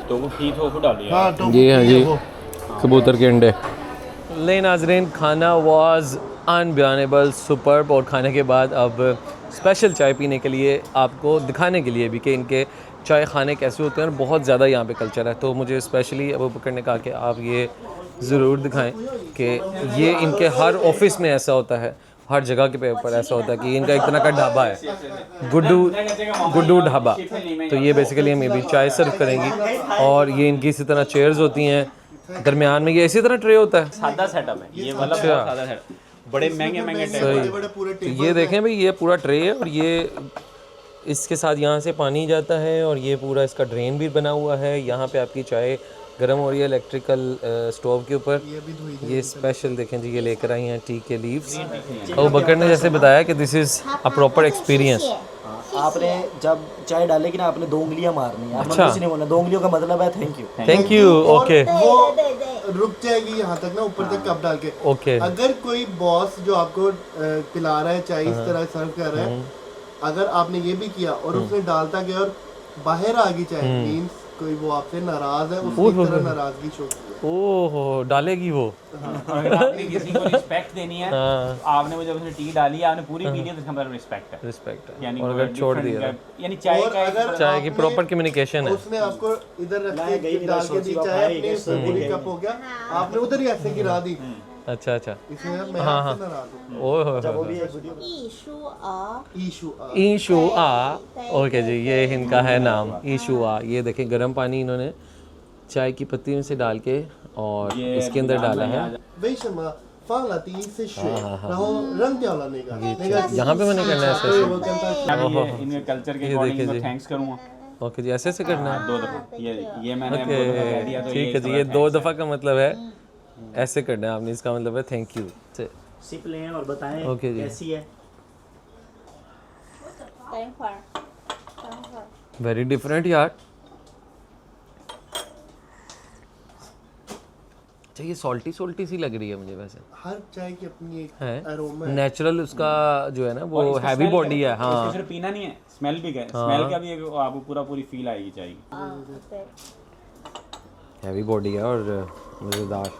तो वो की तो डालिए। हाँ तो ये है जी वो कबूतर के अंडे। ले नाज़रीन, खाना वाज अनबियानेबल सुपर्ब, और खाने के बाद अब स्पेशल चाय पीने के लिए, आपको दिखाने के लिए भी कि इनके चाय खाने कैसे होते हैं, और बहुत ज़्यादा यहाँ पे कल्चर है। तो मुझे स्पेशली अबू बकर ने कहा कि आप ये ज़रूर दिखाएं कि ये इनके हर ऑफिस में ऐसा होता है, हर जगह के ऊपर ऐसा होता है कि इनका एक तरह का ढाबा है, गुड्डू ढाबा। तो ये बेसिकली हमें भी चाय सर्व करेंगी, और ये इनकी इसी तरह चेयर्स होती हैं, दरमियान में ये इसी तरह ट्रे होता है। सादा सेटअप है ये, मतलब अच्छा। बहुत सादा सेटअप, बड़े महंगे सही। बड़े पूरे तो ये देखें भाई, ये पूरा ट्रे है, और ये इसके साथ यहाँ से पानी जाता है, और ये पूरा इसका ड्रेन भी बना हुआ है। यहाँ पे आपकी चाय गर्म हो रही है इलेक्ट्रिकल स्टोव के ऊपर। ये स्पेशल देखें जी, ये लेकर आई हैं टी के लीव्स। अबू बकर ने जैसे बताया कि this is a proper experience. आपने जब चाय डालेगी ना, आपने 2 उंगलियां मारनी है। अच्छा। कुछ नहीं बोलना, 2 उंगलियों का मतलब है thank you. Thank you. Okay वो रुक जाएगी यहाँ तक ना, ऊपर तक कप डाल के। ओके। अगर कोई बॉस जो आपको पिला रहा है चाय इस तरह सर्व कर रहा है, अगर आपने ये भी किया और उसने डालता गया और बाहर आ गई चाय, मींस कोई वो आपसे नाराज है, उसकी तरह नाराजगी शो की है। ओहो, डालेगी वो। अगर आपने किसी को रिस्पेक्ट देनी है, तो आपने वो जब उसने टी डाली है, आपने पूरी पी ली है, तो इसका मतलब रिस्पेक्ट है। रिस्पेक्ट है। यानी और अगर छोड़ दिया, यानी चाय और का अगर चाय की आपने- प्रॉपर कम्युनिकेशन है। उसने आपको इधर रख के डाल के दी चाय, अपने पूरी कप हो गया, आपने उधर ही ऐसे गिरा दी, अच्छा अच्छा। इसमें मैं आपसे नाराज हूँ। ओह, 艺舒儿， ईशु ईशुआ। ओके जी, ये इनका है नाम, ईशुआ। ये देखें, गर्म पानी इन्होंने चाय की पत्ती में से डाल के और इसके अंदर डाला है। 为什么放了第一次水，然后扔掉了那个？那个 यहाँ पे मैंने करना है ऐसे 对， ऐसे। 我跟他说。 मैं भी ये इनके कल्चर के ये अकॉर्डिंग देखिए इनको जी। थैंक्स करूंगा। ओके जी, ऐसे ऐसे करना है। 2 दफा ये मैंने ओके, 2 दफा कह दिया, तो ठीक है जी। ये 2 दफ़ा का मतलब है ऐसे करना है आपने, इसका मतलब है थैंक यू। सिप लें और बताएं ओके जी। कैसी है। 等一会儿，等一会儿。 वेरी डिफरेंट यार। अच्छा, ये सॉल्टी सी लग रही है मुझे वैसे। हर चाय की अपनी एक है अरोमा है। नेचुरल उसका जो है ना, और वो इसका हैवी smell बॉडी क्या है। हाँ, इसको सिर्फ पीना नहीं है, स्मेल भी है। स्मेल का भी एक आपको पूरी फील आएगी चाय की। 对。 हैवी बॉडी है और मज़ेदार।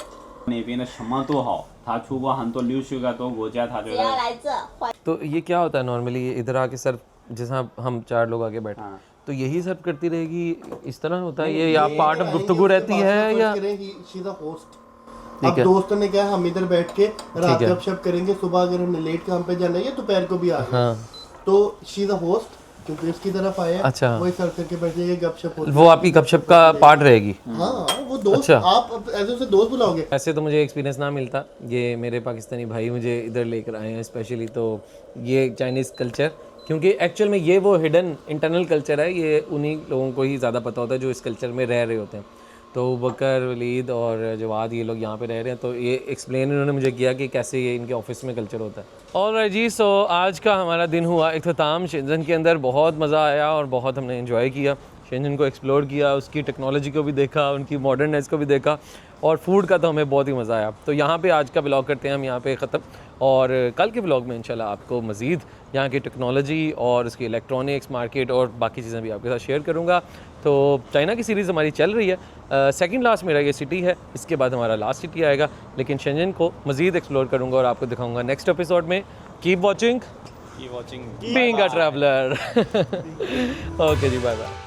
那边的什么都好，他出过很多优秀的多国家，他觉只要得 来这换 तो ये क्या होता है नॉर्मली, इधर आके सर्व, जैसा हम 4 लोग आके बैठे, हाँ। तो यही सर्व करती रहेगी, इस तरह होता है ये, या पार्ट ऑफ गुफ्तगू रहती है, या होस्ट। अब दोस्तों ने क्या, हम इधर बैठ के रात गपशप करेंगे, सुबह अगर हमने लेट काम पे जाना है या दोपहर को भी आ गए, हाँ, तो शी इज अ होस्ट, क्योंकि उसकी तरफ आया, अच्छा। वही सर्व करके बैठ जाएंगे, गपशप होती वो आपकी गपशप का पार्ट रहेगी। है। हाँ, वो दोस्त, अच्छा। आप ऐसे उसे दोस्त बुलाओगे। ऐसे तो मुझे एक्सपीरियंस ना मिलता, ये मेरे पाकिस्तानी भाई मुझे इधर लेकर आए हैं स्पेशली। तो ये चाइनीज़ कल्चर, क्योंकि एक्चुअल में ये वो हिडन इंटरनल कल्चर है, ये उन्हीं लोगों को ही ज़्यादा पता होता है जो इस कल्चर में रह रहे होते हैं। तो बकर, वलीद और जवाद, ये लोग यहाँ पे रह रहे हैं, तो ये एक्सप्लेन इन्होंने मुझे किया कि कैसे ये इनके ऑफिस में कल्चर होता है। ऑलराइट जी, सो आज का हमारा दिन हुआ इख्तिताम शेंजन के अंदर। बहुत मज़ा आया और बहुत हमने एंजॉय किया, शेंजन को एक्सप्लोर किया, उसकी टेक्नोलॉजी को भी देखा, उनकी मॉडर्ननेस को भी देखा, और फूड का तो हमें बहुत ही मज़ा आया। तो यहाँ पे आज का व्लॉग करते हैं हम यहाँ पे ख़त्म, और कल के व्लॉग में इंशाल्लाह आपको मज़ीद यहाँ की टेक्नोलॉजी और उसकी इलेक्ट्रॉनिक्स मार्केट और बाकी चीज़ें भी आपके साथ शेयर करूँगा। तो चाइना की सीरीज़ हमारी चल रही है, सेकंड लास्ट मेरा ये सिटी है, इसके बाद हमारा लास्ट सिटी आएगा, लेकिन शेंजन को मज़ीद एक्सप्लोर करूँगा और आपको दिखाऊँगा नेक्स्ट एपिसोड में। Keep watching being a traveller. Okay जी, बाय बाय।